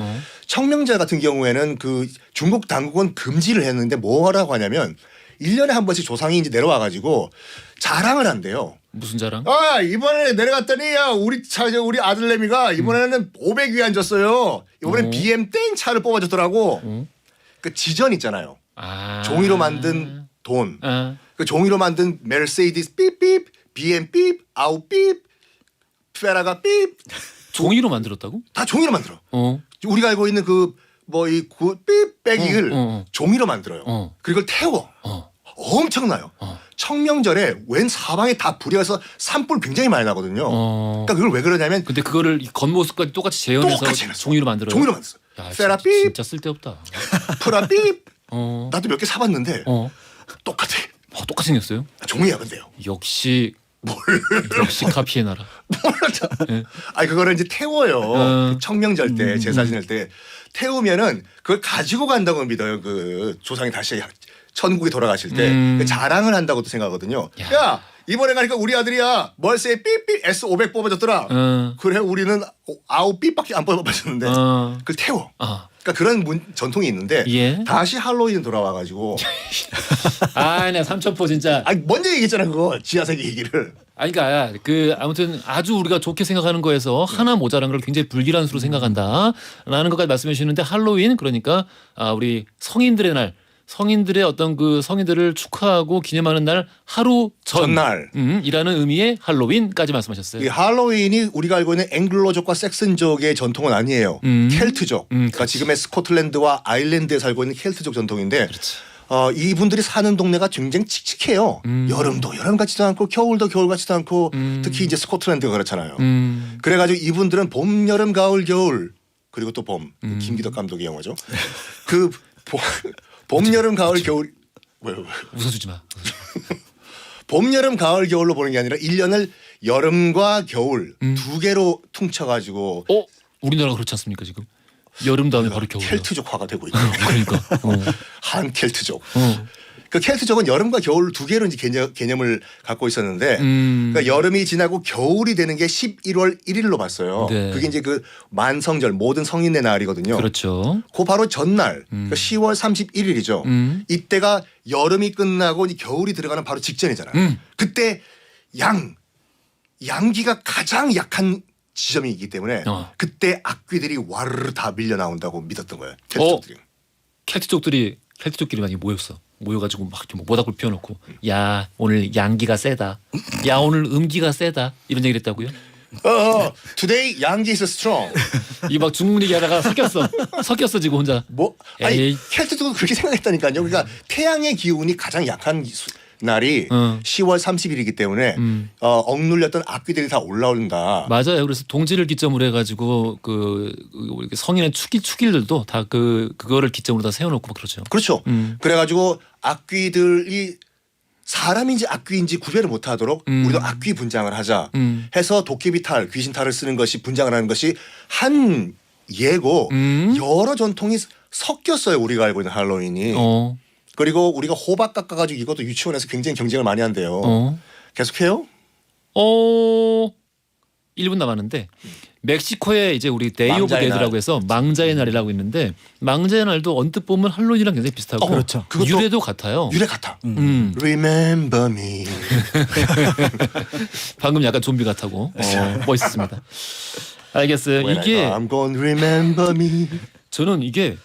청명절 같은 경우에는 그 중국 당국은 금지를 했는데 뭐라고 하냐면 1년에 한 번씩 조상이 이제 내려와 가지고 자랑을 한대요. 무슨 자랑? 이번에 내려갔더니 우리 아들내미가 이번에는 500위 앉았어요. 이번엔 BM 땡 차를 뽑아줬더라고. 그 지전 있잖아요. 종이로 만든 돈. 그 종이로 만든 메르세이디스 삐삐, BM 삐, 아우 삐, 페라가 삐. 종이로 만들었다고? 다 종이로 만들어. 어. 우리가 알고 있는 그 뭐 이 삐빼기를 어. 종이로 만들어요. 그리고 이걸 태워. 엄청나요. 청명절에 웬 사방에 다 불이 와서 산불 굉장히 많이 나거든요. 그러니까 그걸 왜 그러냐면 근데 그거를 이 겉모습까지 똑같이 재현해서 똑같이 해놨어. 종이로 만들어요. 종이로 만들었어. 야, 페라 삐, 진짜 쓸데없다. 프라 삐. 어. 나도 몇 개 사봤는데 어. 똑같아. 똑같이 생겼어요. 종이야 근데요. 역시 역시 카피의 나라. 몰랐죠. 네. 아니 그거를 이제 태워요. 청명절 때 제사 지낼 때 태우면은 그걸 가지고 간다고 믿어요. 그 조상이 다시 천국에 돌아가실 때 그 자랑을 한다고도 생각하거든요. 야 이번에 가니까 우리 아들이야 멀스에 삐삐 S500 뽑아줬더라. 그래 우리는 아우 삐밖에 안 뽑아줬는데 그걸 태워. 그러니까 그런 전통이 있는데 예. 다시 할로윈 돌아와가지고 아, 나 삼천포 진짜. 아니 먼저 얘기했잖아 그거 지하세계 얘기를. 아니 그러니까 그 아무튼 아주 우리가 좋게 생각하는 거에서 하나 모자란 걸 굉장히 불길한 수로 생각한다라는 것까지 말씀해 주시는데 할로윈 그러니까 우리 성인들의 날. 성인들의 어떤 그 성인들을 축하하고 기념하는 날 하루 전날 이라는 의미의 할로윈까지 말씀하셨어요. 이 할로윈이 우리가 알고 있는 앵글로족과 섹슨족의 전통은 아니에요. 켈트족. 그러니까 지금의 스코틀랜드와 아일랜드에 살고 있는 켈트족 전통인데 이분들이 사는 동네가 굉장히 칙칙해요. 여름도 여름 같지도 않고 겨울도 겨울 같지도 않고 특히 이제 스코틀랜드가 그렇잖아요. 그래가지고 이분들은 봄, 여름, 가을, 겨울 그리고 또 봄. 김기덕 감독의 영화죠. 그 봄, 여름, 가을, 겨울. 왜. 웃어주지 마. 봄, 여름, 가을, 겨울로 보는 게 아니라 1년을 여름과 겨울 두 개로 퉁쳐가지고. 우리나라가 그렇지 않습니까 지금? 여름 다음에 바로 겨울. 켈트족화가 되고 있죠. 그러니까. 한 켈트족. 그 켈트족은 여름과 겨울 두 개로 이제 개념을 갖고 있었는데 그러니까 여름이 지나고 겨울이 되는 게 11월 1일로 봤어요. 네. 그게 이제 그 만성절 모든 성인의 날이거든요. 그렇죠. 그 바로 전날 그러니까 10월 31일이죠. 이때가 여름이 끝나고 이제 겨울이 들어가는 바로 직전이잖아요. 그때 양기가 가장 약한 지점이기 때문에 그때 악귀들이 와르르 다 밀려 나온다고 믿었던 거예요. 켈트족들이. 켈트족끼리 많이 모여가지고 막 이렇게 모닥불 피워놓고 야 오늘 양기가 세다. 야 오늘 음기가 세다. 이런 얘기를 했다고요? Today 양기 is strong. 이 막 중국 얘기하다가 섞였어 지금 혼자. 아니 켈트족도 그렇게 생각했다니까요. 그러니까 태양의 기운이 가장 약한 날이 10월 30일이기 때문에 억눌렸던 악귀들이 다 올라온다. 맞아요. 그래서 동지를 기점으로 해가지고 그 성인의 축일들도 다 그거를 기점으로 다 세워놓고 막 그러죠. 그렇죠. 그래가지고 악귀들이 사람인지 악귀인지 구별을 못하도록 우리도 악귀 분장을 하자 해서 도깨비 탈, 귀신 탈을 쓰는 것이 분장을 하는 것이 한 예고 여러 전통이 섞였어요. 우리가 알고 있는 할로윈이. 그리고 우리가 호박 깎아가지고 이것도 유치원에서 굉장히 경쟁을 많이 한대요. 계속해요? 1분 남았는데 멕시코에 이제 우리 데이 오브 데드라고 해서 망자의 날이라고 있는데 망자의 날도 언뜻 보면 할로윈이랑 굉장히 비슷하고 그렇죠. 유래도 같아요. 유래 같아. Remember me. 방금 약간 좀비 같다고 멋있습니다. 알겠어요. 이게 I'm gonna remember me. 저는 이게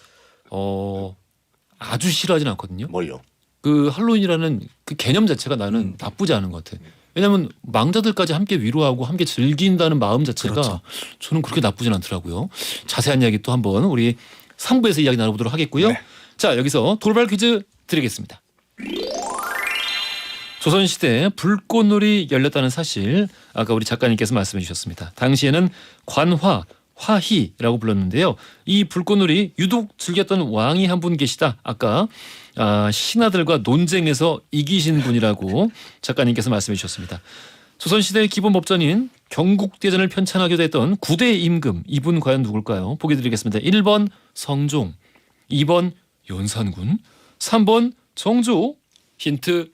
아주 싫어하진 않거든요. 뭘요? 그 할로윈이라는 그 개념 자체가 나는 나쁘지 않은 것 같아. 왜냐하면 망자들까지 함께 위로하고 함께 즐긴다는 마음 자체가 그렇죠. 저는 그렇게 나쁘진 않더라고요. 자세한 이야기 또 한번 우리 3부에서 이야기 나눠보도록 하겠고요. 네. 자 여기서 돌발 퀴즈 드리겠습니다. 조선시대에 불꽃놀이 열렸다는 사실 아까 우리 작가님께서 말씀해 주셨습니다. 당시에는 관화, 화희라고 불렀는데요. 이 불꽃놀이 유독 즐겼던 왕이 한 분 계시다. 아까 신하들과 논쟁에서 이기신 분이라고 작가님께서 말씀해 주셨습니다. 조선시대의 기본 법전인 경국대전을 편찬하기도 했던 9대 임금 이분 과연 누굴까요? 보기 드리겠습니다. 1번 성종, 2번 연산군, 3번 정조. 힌트.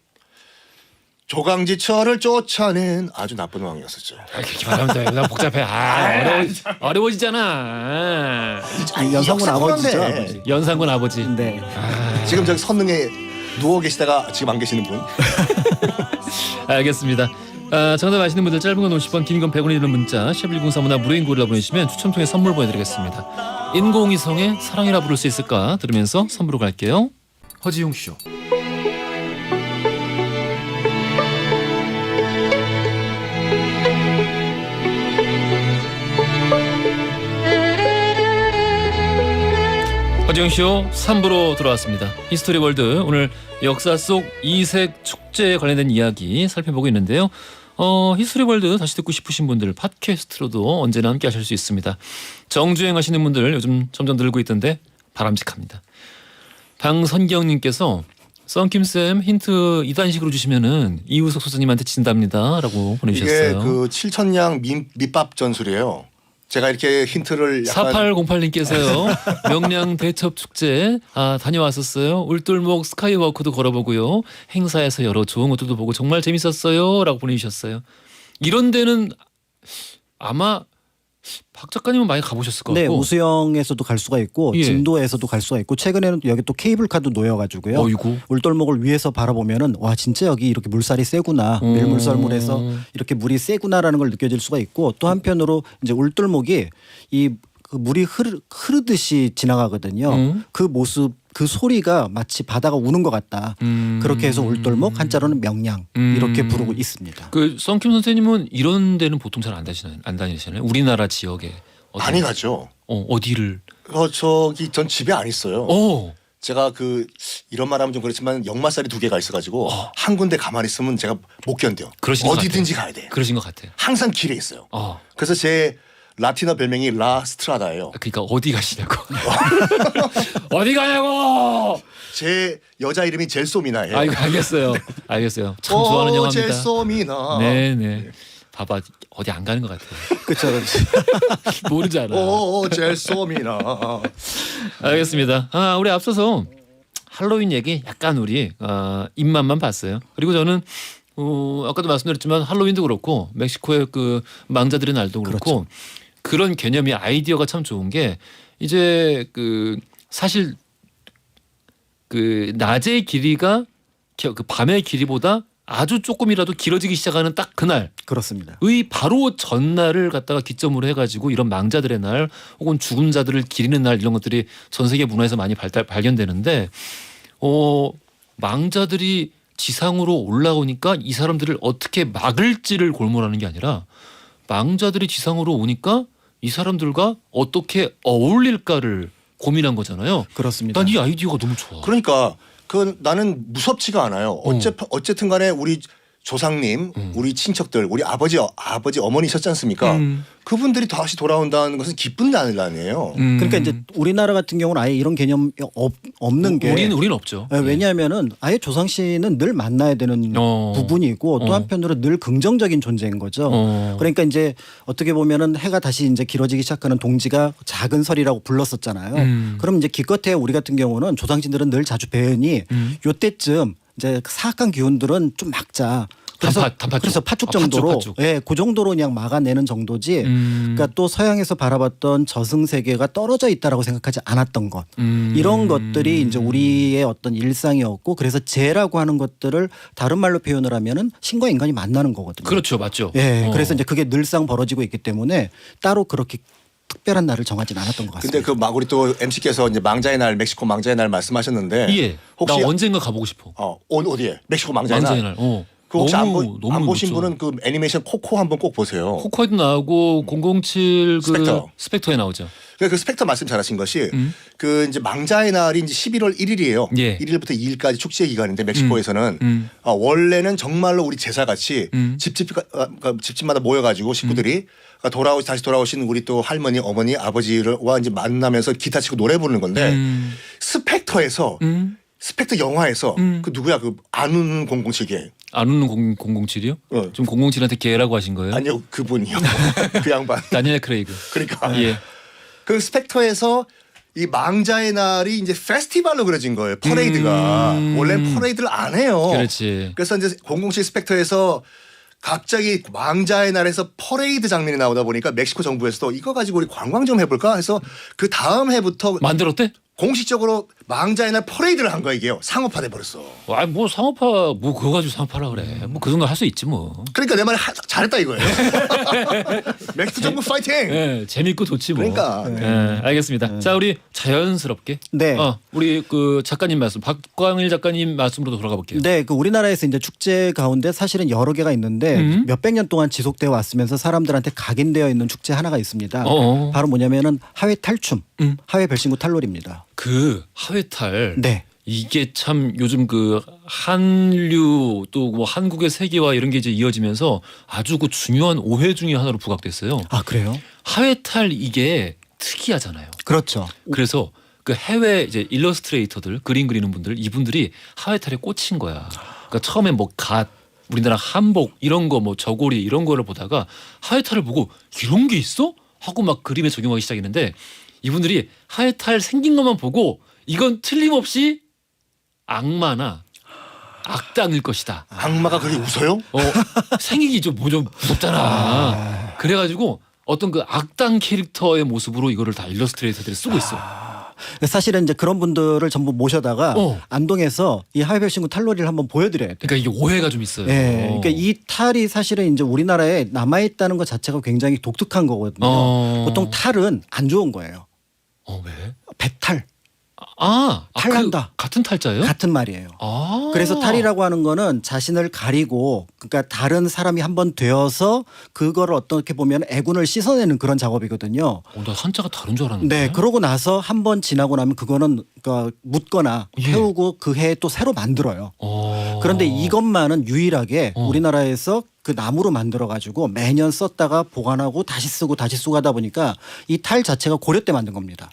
조강지철을 쫓아낸 아주 나쁜 왕이었었죠. 그렇게 말하면 돼. 나 복잡해. 어려워지잖아. 연산군 아버지죠. 역사고란데. 아버지. 연산군 아버지. 네. 지금 저기 선릉에 누워 계시다가 지금 안 계시는 분. 알겠습니다. 정답 아시는 분들 짧은 건 50원, 긴 건 100원이 드는 문자 샵1035나 무료인 고리라 보내주시면 추첨 통해 선물 보내드리겠습니다. 인공위성의 사랑이라 부를 수 있을까 들으면서 선물로 갈게요. 허지용 쇼. 정지영쇼 3부로 돌아왔습니다. 히스토리 월드 오늘 역사 속 이색 축제에 관련된 이야기 살펴보고 있는데요. 히스토리 월드 다시 듣고 싶으신 분들 팟캐스트로도 언제나 함께 하실 수 있습니다. 정주행 하시는 분들 요즘 점점 늘고 있던데 바람직합니다. 방선경님께서 썬킴쌤 힌트 2단식으로 주시면은 이우석 소장님한테 진답니다 라고 보내주셨어요. 이게 그 7천냥 밑밥 전술이에요. 제가 이렇게 힌트를 약간 4808님께서요. 명량 대첩 축제 다녀왔었어요. 울돌목 스카이워크도 걸어보고요. 행사에서 여러 좋은 것들도 보고 정말 재밌었어요 라고 보내주셨어요. 이런 데는 아마 박 작가님은 많이 가보셨을 것 네, 같고. 우수영에서도 갈 수가 있고 예. 진도에서도 갈 수가 있고 최근에는 여기 또 케이블카도 놓여가지고요. 어이구. 울돌목을 위에서 바라보면은 와 진짜 여기 이렇게 물살이 세구나 밀물설물에서 이렇게 물이 세구나라는 걸 느껴질 수가 있고 또 한편으로 이제 울돌목이 그 물이 흐르듯이 지나가거든요. 그 모습 그 소리가 마치 바다가 우는 것 같다. 그렇게 해서 울돌목 한자로는 명량 이렇게 부르고 있습니다. 그 썬킴 선생님은 이런 데는 보통 잘 안 다니시나요? 우리나라 지역에 많이 가죠. 어디를? 저기 전 집에 안 있어요. 제가 이런 말하면 좀 그렇지만 역마살이 2개가 있어가지고 한 군데 가만히 있으면 제가 못 견뎌요. 그러신 것 어디든지 같아요. 가야 돼. 그러신 것 같아요. 항상 길에 있어요. 그래서 제 라틴어 별명이 라 스트라다예요. 그러니까 어디 가시냐고. 어디 가냐고. 제 여자 이름이 젤소미나예요. 아이고 알겠어요. 알겠어요. 참 좋아하는 영화입니다. 젤소미나. 네네. 봐봐 어디 안 가는 것 같아요. 그렇죠. 모르잖아. 오 젤소미나. 알겠습니다. 우리 앞서서 할로윈 얘기 약간 우리 입맛만 봤어요. 그리고 저는 아까도 말씀드렸지만 할로윈도 그렇고 멕시코의 그 망자들의 날도 그렇고 그렇죠. 그런 개념이 아이디어가 참 좋은 게 이제 사실 낮의 길이가 그 밤의 길이보다 아주 조금이라도 길어지기 시작하는 딱 그날 그렇습니다. 의 바로 전날을 갖다가 기점으로 해가지고 이런 망자들의 날 혹은 죽은 자들을 기리는 날 이런 것들이 전 세계 문화에서 많이 발견되는데 망자들이 지상으로 올라오니까 이 사람들을 어떻게 막을지를 골몰하는 게 아니라 망자들이 지상으로 오니까 이 사람들과 어떻게 어울릴까를 고민한 거잖아요. 그렇습니다. 난 이 아이디어가 너무 좋아. 그러니까 나는 무섭지가 않아요. 어쨌든 간에 우리 조상님, 우리 친척들, 우리 아버지 어머니셨지 않습니까? 그분들이 다시 돌아온다는 것은 기쁜 날 아니에요. 그러니까 이제 우리나라 같은 경우는 아예 이런 개념이 없는 게 우리는 없죠. 왜냐하면은 아예 조상 씨는 늘 만나야 되는 부분이고 또 한편으로 늘 긍정적인 존재인 거죠. 그러니까 이제 어떻게 보면은 해가 다시 이제 길어지기 시작하는 동지가 작은 설이라고 불렀었잖아요. 그럼 이제 기껏해 우리 같은 경우는 조상신들은 늘 자주 뵈으니 요때쯤 이제 사악한 기운들은 좀 막자. 그래서 파축 정도로, 파축. 예, 그 정도로 그냥 막아내는 정도지. 그러니까 또 서양에서 바라봤던 저승 세계가 떨어져 있다라고 생각하지 않았던 것, 이런 것들이 이제 우리의 어떤 일상이었고, 그래서 재라고 하는 것들을 다른 말로 표현을 하면은 신과 인간이 만나는 거거든요. 그렇죠, 맞죠. 예, 그래서 이제 그게 늘상 벌어지고 있기 때문에 따로 그렇게 특별한 날을 정하지는 않았던 것 같습니다. 근데 우리 또 MC께서 이제 망자의 날, 멕시코 망자의 날 말씀하셨는데, 예. 혹시 나 언젠가 가보고 싶어. 어디에? 멕시코 망자의 날. 그 혹시 안 보신 분은 그 애니메이션 코코 한번 꼭 보세요. 코코에도 나오고 007 스펙터에 나오죠. 그 스펙터 말씀 잘하신 것이 그 이제 망자의 날이 이제 11월 1일이에요. 예. 1일부터 2일까지 축제 기간인데 멕시코에서는 원래는 정말로 우리 제사같이 집집마다 모여가지고 식구들이 다시 돌아오신 우리 또 할머니, 어머니, 아버지와 이제 만나면서 기타 치고 노래 부르는 건데 스펙터 영화에서 그 누구야 그 안 우는 007개. 안 웃는 007이요? 좀 007한테 개라고 하신 거예요? 아니요, 그분이요. 그 양반. 다니엘 크레이그. 그러니까 예. 그 스펙터에서 이 망자의 날이 이제 페스티벌로 그려진 거예요. 퍼레이드가. 원래는 퍼레이드를 안 해요. 그렇지. 그래서 이제 007 스펙터에서 갑자기 망자의 날에서 퍼레이드 장면이 나오다 보니까 멕시코 정부에서도 이거 가지고 우리 관광 좀 해볼까 해서 그 다음 해부터 만들었대? 공식적으로 망자의 날 퍼레이드를 한 거야. 이게요. 상업화돼 버렸어. 뭐 상업화 그거 가지고 상업화라 그래. 뭐 그 정도 할 수 있지 뭐. 그러니까 내 말 잘했다 이거예요. 멕시코 정부 파이팅. 네, 재밌고 좋지 뭐. 그러니까. 네, 알겠습니다. 자, 우리 자연스럽게. 네. 우리 그 작가님 말씀, 박광일 작가님 말씀으로 돌아가 볼게요. 네, 그 우리나라에서 이제 축제 가운데 사실은 여러 개가 있는데 몇백 년 동안 지속되어 왔으면서 사람들한테 각인되어 있는 축제 하나가 있습니다. 바로 뭐냐면은 하회 탈춤, 하회 별신구 탈놀입니다. 그 하회탈 네. 이게 참 요즘 그 한류 또 뭐 한국의 세계화 이런 게 이제 이어지면서 아주 그 중요한 오해 중에 하나로 부각됐어요. 아 그래요? 하회탈 이게 특이하잖아요. 그렇죠. 그래서 그 해외 이제 일러스트레이터들 그림 그리는 분들 이분들이 하회탈에 꽂힌 거야. 그러니까 처음에 뭐 갓 우리나라 한복 이런 거 뭐 저고리 이런 거를 보다가 하회탈을 보고 이런 게 있어? 하고 막 그림에 적용하기 시작했는데 이분들이 하회탈 생긴 것만 보고 이건 틀림없이 악마나 악당일 것이다. 악마가 그렇게 웃어요? 생기기 좀 무섭잖아. 그래가지고 어떤 그 악당 캐릭터의 모습으로 이거를 다 일러스트레이터들이 쓰고 있어. 사실은 이제 그런 분들을 전부 모셔다가 안동에서 이 하회별신구 탈놀이를 한번 보여드려야 돼요. 그러니까 이게 오해가 좀 있어요. 네, 그러니까 이 탈이 사실은 이제 우리나라에 남아있다는 것 자체가 굉장히 독특한 거거든요. 보통 탈은 안 좋은 거예요. 왜? 배탈. 그 탈난다. 같은 탈자예요? 같은 말이에요. 그래서 탈이라고 하는 거는 자신을 가리고 그러니까 다른 사람이 한번 되어서 그거를 어떻게 보면 애군을 씻어내는 그런 작업이거든요. 나 한자가 다른 줄 알았는데. 네, 그러고 나서 한 번 지나고 나면 그거는 그러니까 묻거나 태우고 그 해에 또 새로 만들어요. 그런데 이것만은 유일하게 우리나라에서 그 나무로 만들어 가지고 매년 썼다가 보관하고 다시 쓰고 하다 보니까 이 탈 자체가 고려 때 만든 겁니다.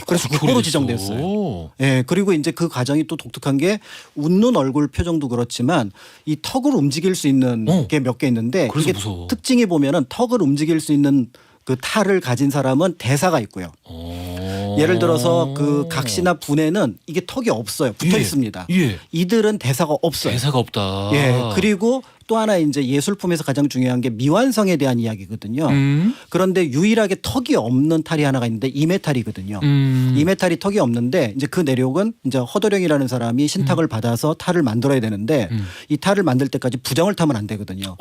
그래서 국보로 지정됐어요. 예, 그리고 이제 그 과정이 또 독특한 게 웃는 얼굴 표정도 그렇지만 이 턱을 움직일 수 있는 게 몇 개 있는데 그래서 이게 무서워. 특징이 보면은 턱을 움직일 수 있는 그 탈을 가진 사람은 대사가 있고요. 예를 들어서 그 각시나 분에는 이게 턱이 없어요. 붙어 있습니다. 이들은 대사가 없어요. 대사가 없다. 예. 그리고 또 하나 이제 예술품에서 가장 중요한 게 미완성에 대한 이야기거든요. 그런데 유일하게 턱이 없는 탈이 하나가 있는데 이메탈이거든요. 이메탈이 턱이 없는데 이제 그 내력은 이제 허도령이라는 사람이 신탁을 받아서 탈을 만들어야 되는데 이 탈을 만들 때까지 부정을 타면 안 되거든요.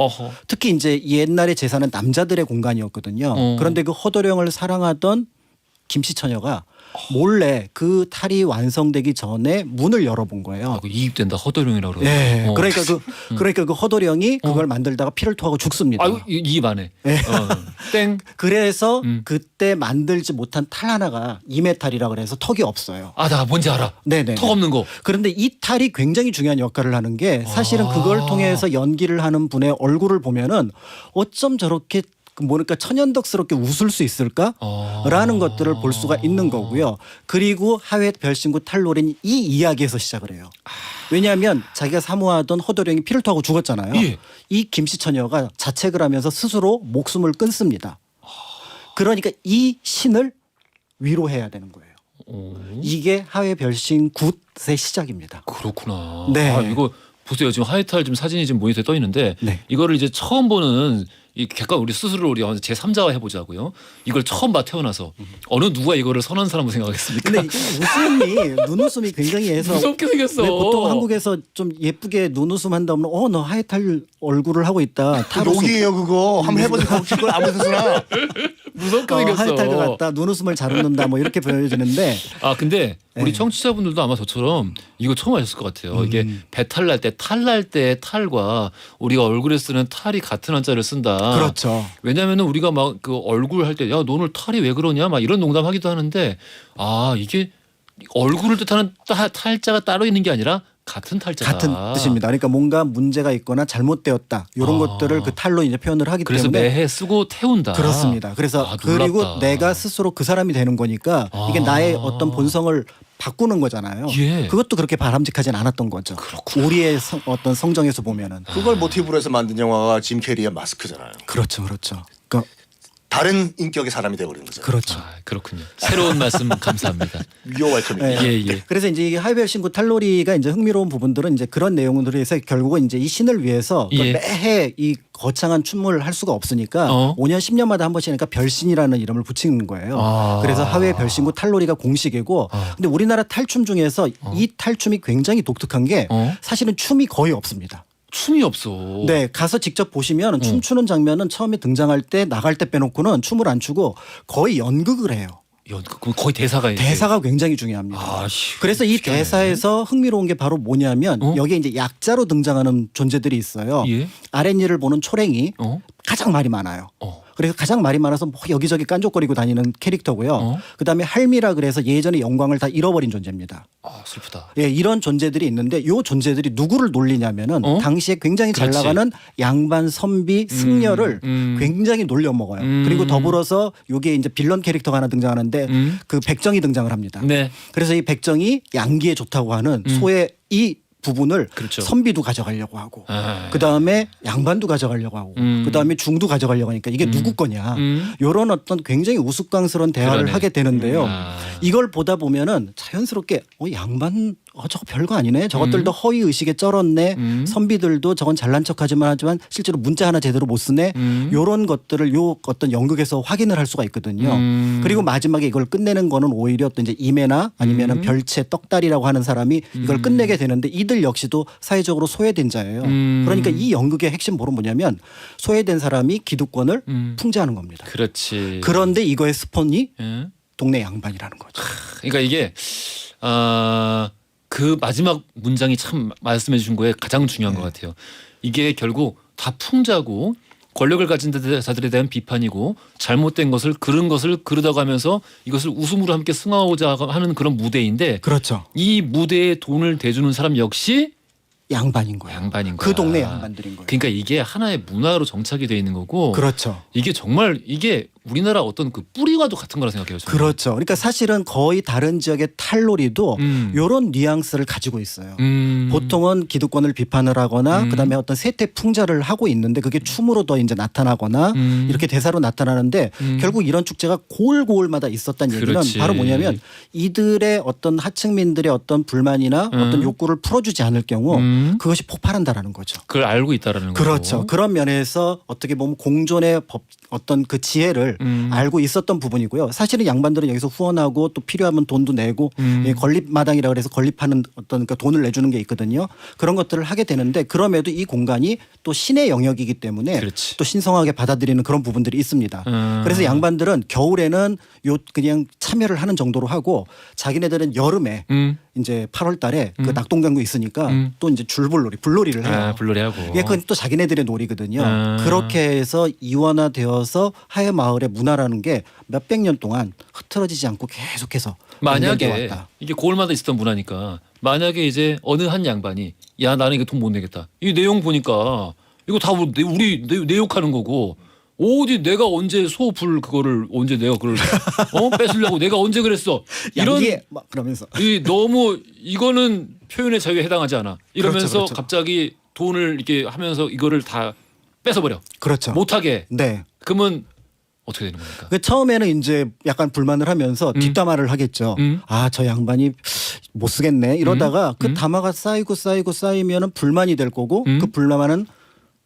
특히 이제 옛날의 제사는 남자들의 공간이었거든요. 그런데 그 허도령을 사랑하던 김씨처녀가 몰래 그 탈이 완성되기 전에 문을 열어본 거예요. 이입된다 허도령이라고 그러죠. 네, 그러니까 그 허도령이 그걸 만들다가 피를 토하고 죽습니다. 이입 안 해. 네. 땡. 그래서 그때 만들지 못한 탈 하나가 이메탈이라 그래서 턱이 없어요. 나 뭔지 알아. 네네. 턱 없는 거. 그런데 이 탈이 굉장히 중요한 역할을 하는 게 사실은 그걸 통해서 연기를 하는 분의 얼굴을 보면은 어쩜 저렇게 뭐랄까 천연덕스럽게 웃을 수 있을까라는 것들을 볼 수가 있는 거고요. 그리고 하회 별신구 탈놀이는 이 이야기에서 시작을 해요. 왜냐하면 자기가 사모하던 허도령이 피를 토하고 죽었잖아요. 이 김씨처녀가 자책을 하면서 스스로 목숨을 끊습니다. 그러니까 이 신을 위로해야 되는 거예요. 이게 하회 별신 굿의 시작입니다. 그렇구나. 네. 이거 보세요. 지금 하회탈 지금 사진이 지금 모니터에 떠 있는데 이거를 이제 처음 보는 이 객관 우리 스스로 우리 제3자화 해보자고요. 이걸 처음 봐 태어나서 어느 누가 이거를 선한 사람으로 생각하겠습니까? 근데 웃음이 눈웃음이 굉장히 해서 무섭게 생겼어. 왜 보통 한국에서 좀 예쁘게 눈웃음 한다면 너 하회탈 얼굴을 하고 있다. 욕이에요 그거. 한번 해보세요. 거기 걸 아무 데서나. 무섭게 생겼어. 하회탈 것 같다. 눈웃음을 잘 웃는다. 뭐 이렇게 보여지는데. 근데 우리 청취자분들도 아마 저처럼 이거 처음 하셨을 것 같아요. 이게 배탈 날 때 탈 날 때 탈과 우리가 얼굴에 쓰는 탈이 같은 한자를 쓴다. 그렇죠. 왜냐하면 우리가 막 그 얼굴 할 때 야 너 오늘 탈이 왜 그러냐 막 이런 농담하기도 하는데 이게 얼굴을 뜻하는 탈자가 따로 있는 게 아니라 같은 탈자다. 같은 뜻입니다. 그러니까 뭔가 문제가 있거나 잘못되었다. 이런 것들을 그 탈로 이제 표현을 하기 그래서 때문에 매해 쓰고 태운다. 그렇습니다. 그래서 그리고 놀랍다. 내가 스스로 그 사람이 되는 거니까 이게 나의 어떤 본성을 바꾸는 거잖아요. 그것도 그렇게 바람직하진 않았던 거죠. 우리의 어떤 성정에서 보면은 그걸 모티브로 해서 만든 영화가 짐 캐리의 마스크잖아요. 그렇죠. 그러니까 다른 인격의 사람이 되어버리는 거죠. 그렇죠. 그렇군요. 새로운 말씀 감사합니다. 유어 웰컴입니다. 예. 그래서 이제 이 하회별 신구 탈놀이가 이제 흥미로운 부분들은 이제 그런 내용들을 해서 결국은 이제 이 신을 위해서 매해 이 거창한 춤을 할 수가 없으니까 5년 10년마다 한 번씩 하니까 별신이라는 이름을 붙이는 거예요. 그래서 하회 별신구 탈놀이가 공식이고 근데 우리나라 탈춤 중에서 이 탈춤이 굉장히 독특한 게 사실은 춤이 거의 없습니다. 춤이 없어. 네, 가서 직접 보시면 춤추는 장면은 처음에 등장할 때 나갈 때 빼놓고는 춤을 안 추고 거의 연극을 해요. 그럼 거의 대사가 있네. 대사가 굉장히 중요합니다. 그래서 이 대사에서 흥미로운 게 바로 뭐냐면 여기에 이제 약자로 등장하는 존재들이 있어요. 아랫일을 보는 초랭이, 가장 말이 많아요. 그래서 가장 말이 많아서 뭐 여기저기 깐족거리고 다니는 캐릭터고요. 그다음에 할미라 그래서 예전의 영광을 다 잃어버린 존재입니다. 슬프다. 예, 이런 존재들이 있는데 이 존재들이 누구를 놀리냐면은 당시에 굉장히 잘 그렇지. 나가는 양반 선비 승려를 굉장히 놀려 먹어요. 그리고 더불어서 요게 이제 빌런 캐릭터가 하나 등장하는데 그 백정이 등장을 합니다. 네. 그래서 이 백정이 양기에 좋다고 하는 소의 이 부분을 그렇죠. 선비도 가져가려고 하고 아. 그다음에 양반도 가져가려고 하고 그다음에 중도 가져가려고 하니까 이게 누구 거냐 이런 어떤 굉장히 우스꽝스러운 대화를 그러네. 하게 되는데요. 아. 이걸 보다 보면은 자연스럽게 양반 저거 별거 아니네. 저것들도 허위 의식에 쩔었네. 선비들도 저건 잘난 척하지만 하지만 실제로 문자 하나 제대로 못 쓰네. 요런 것들을 요 어떤 연극에서 확인을 할 수가 있거든요. 그리고 마지막에 이걸 끝내는 거는 오히려 또 이제 이매나 아니면은 별채 떡다리라고 하는 사람이 이걸 끝내게 되는데 이들 역시도 사회적으로 소외된 자예요. 그러니까 이 연극의 핵심 뭐는 뭐냐면 소외된 사람이 기득권을 풍자하는 겁니다. 그렇지. 그런데 이거의 스폰이 예? 동네 양반이라는 거죠. 그러니까 이게 그 마지막 문장이 참 말씀해 주신 거에 가장 중요한 것 같아요. 이게 결국 다 풍자고 권력을 가진 자들에 대한 비판이고 잘못된 것을 그른 것을 그르다고 하면서 이것을 웃음으로 함께 승화하고자 하는 그런 무대인데 그렇죠. 이 무대에 돈을 대주는 사람 역시 양반인 거예요. 양반인 거야. 그 동네 양반들인 거예요. 그러니까 이게 하나의 문화로 정착이 돼 있는 거고 그렇죠. 이게 정말 이게 우리나라 어떤 그 뿌리와도 같은 거라 생각해요. 저는. 그렇죠. 그러니까 사실은 거의 다른 지역의 탈놀이도 이런 뉘앙스를 가지고 있어요. 보통은 기득권을 비판을 하거나 그다음에 어떤 세태 풍자를 하고 있는데 그게 춤으로 더 이제 나타나거나 이렇게 대사로 나타나는데 결국 이런 축제가 고을고을마다 있었다는 얘기는 그렇지. 바로 뭐냐면 이들의 어떤 하층민들의 어떤 불만이나 어떤 욕구를 풀어주지 않을 경우 그것이 폭발한다라는 거죠. 그걸 알고 있다라는 거죠. 그렇죠. 그런 면에서 어떻게 보면 공존의 법 어떤 그 지혜를 알고 있었던 부분이고요. 사실은 양반들은 여기서 후원하고 또 필요하면 돈도 내고 예, 건립마당이라 그래서 건립하는 어떤 그 돈을 내주는 게 있거든요. 그런 것들을 하게 되는데 그럼에도 이 공간이 또 신의 영역이기 때문에 그렇지. 또 신성하게 받아들이는 그런 부분들이 있습니다. 그래서 양반들은 겨울에는 요 그냥 참여를 하는 정도로 하고 자기네들은 여름에 이제 8월 달에 그 낙동강도 있으니까 또 이제 불놀이를 해요. 불놀이 하고. 예, 그건 또 자기네들의 놀이거든요. 아. 그렇게 해서 이원화되어서 하회 마을의 문화라는 게 몇백 년 동안 흐트러지지 않고 계속해서 만약에 연결돼 왔다. 이게 고을마다 있었던 문화니까 만약에 이제 어느 한 양반이 야 나는 이거 돈 못 내겠다. 이 내용 보니까 이거 다 우리 내 욕하는 거고 어디 내가 언제 소불 그거를 언제 내가 그걸 뺏으려고 내가 언제 그랬어. 이런 양기에 막 그러면서 이 너무 이거는 표현의 자유에 해당하지 않아. 이러면서 그렇죠, 그렇죠. 갑자기 돈을 이렇게 하면서 이거를 다 뺏어버려. 그렇죠. 못하게. 네. 그러면 어떻게 되는 겁니까? 그 처음에는 이제 약간 불만을 하면서 뒷담화를 하겠죠. 아, 저 양반이 못 쓰겠네. 이러다가 그 담화가 쌓이면은 불만이 될 거고 그 불만은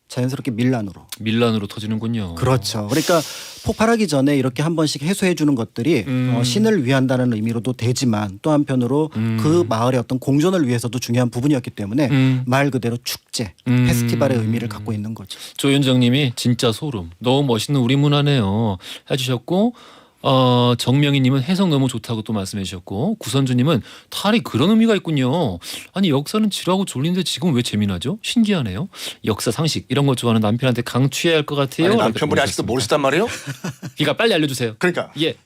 자연스럽게 밀란으로 터지는군요. 그렇죠. 그러니까 폭발하기 전에 이렇게 한 번씩 해소해 주는 것들이 신을 위한다는 의미로도 되지만 또 한편으로 그 마을의 어떤 공존을 위해서도 중요한 부분이었기 때문에 말 그대로 축제, 페스티벌의 의미를 갖고 있는 거죠. 조윤정님이 진짜 소름. 너무 멋있는 우리 문화네요. 해주셨고 정명희님은 해석 너무 좋다고 또 말씀해 주셨고 구선주님은 탈이 그런 의미가 있군요. 아니 역사는 지루하고 졸린데 지금 왜 재미나죠? 신기하네요. 역사 상식 이런 거 좋아하는 남편한테 강취해야 할 것 같아요. 아니, 이렇게 남편분이 아직도 모르시단 말이에요? 그러니까 빨리 알려주세요. 그러니까 예.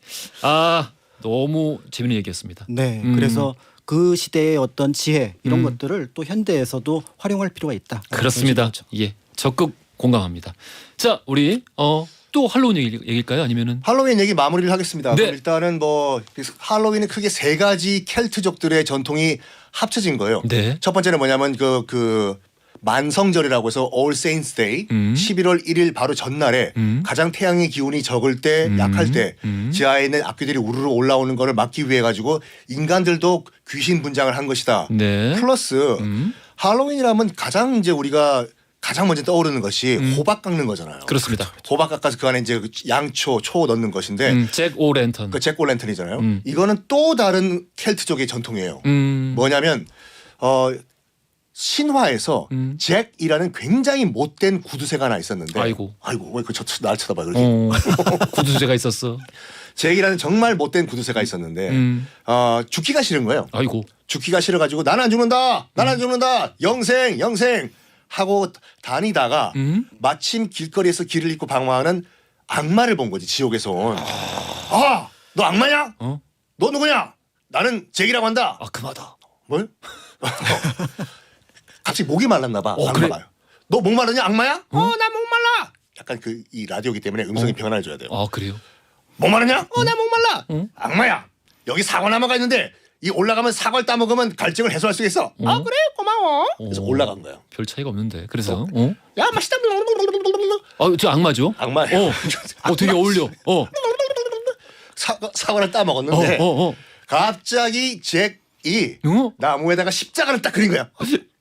너무 재밌는 얘기였습니다. 네. 그래서 그 시대의 어떤 지혜 이런 것들을 또 현대에서도 활용할 필요가 있다. 그렇습니다. 예, 적극 공감합니다. 자, 우리 또 할로윈 얘기일까요? 아니면은 할로윈 얘기 마무리를 하겠습니다. 네. 그럼 일단은 뭐 할로윈은 크게 세 가지 켈트족들의 전통이 합쳐진 거예요. 네. 첫 번째는 뭐냐면 그 만성절이라고 해서 All Saints Day 11월 1일 바로 전날에 가장 태양의 기운이 적을 때 약할 때 지하에 있는 악귀들이 우르르 올라오는 거를 막기 위해 가지고 인간들도 귀신 분장을 한 것이다. 네. 플러스 할로윈이라면 가장 이제 우리가 가장 먼저 떠오르는 것이 호박 깎는 거잖아요. 그렇습니다. 호박 깎아서 그 안에 이제 양초, 초 넣는 것인데 잭 오랜턴. 그 잭 오랜턴이잖아요. 이거는 또 다른 켈트족의 전통이에요. 뭐냐면 신화에서 잭이라는 굉장히 못된 구두쇠가 하나 있었는데 아이고 왜 날 쳐다봐 그러지? 구두쇠가 있었어. 잭이라는 정말 못된 구두쇠가 있었는데 죽기가 싫은 거예요. 아이고. 죽기가 싫어가지고 난 안 죽는다, 난 안 죽는다, 영생. 하고 다니다가 마침 길거리에서 길을 잃고 방황하는 악마를 본 거지 지옥에서 온. 아, 너 악마냐? 어? 너 누구냐? 나는 잭이라고 한다. 아 그마다. 뭘? 갑자기 목이 말랐나 봐. 그래? 악마가. 너 목마르냐 악마야? 나 목말라. 약간 그 이 라디오기 때문에 음성이 변화를 줘야 돼요. 아 그래요? 목마르냐? 나 목말라. 악마야. 여기 사과나무가 있는데 이 올라가면 사과를 따먹으면 갈증을 해소할 수 있어. 아 그래? 고마워. 그래서 올라간 거야. 별 차이가 없는데. 그래서 야 맛있다. 저 악마죠? 악마예요. 되게 어울려. 사과를 따먹었는데 갑자기 잭이 나무에다가 십자가를 딱 그린 거야.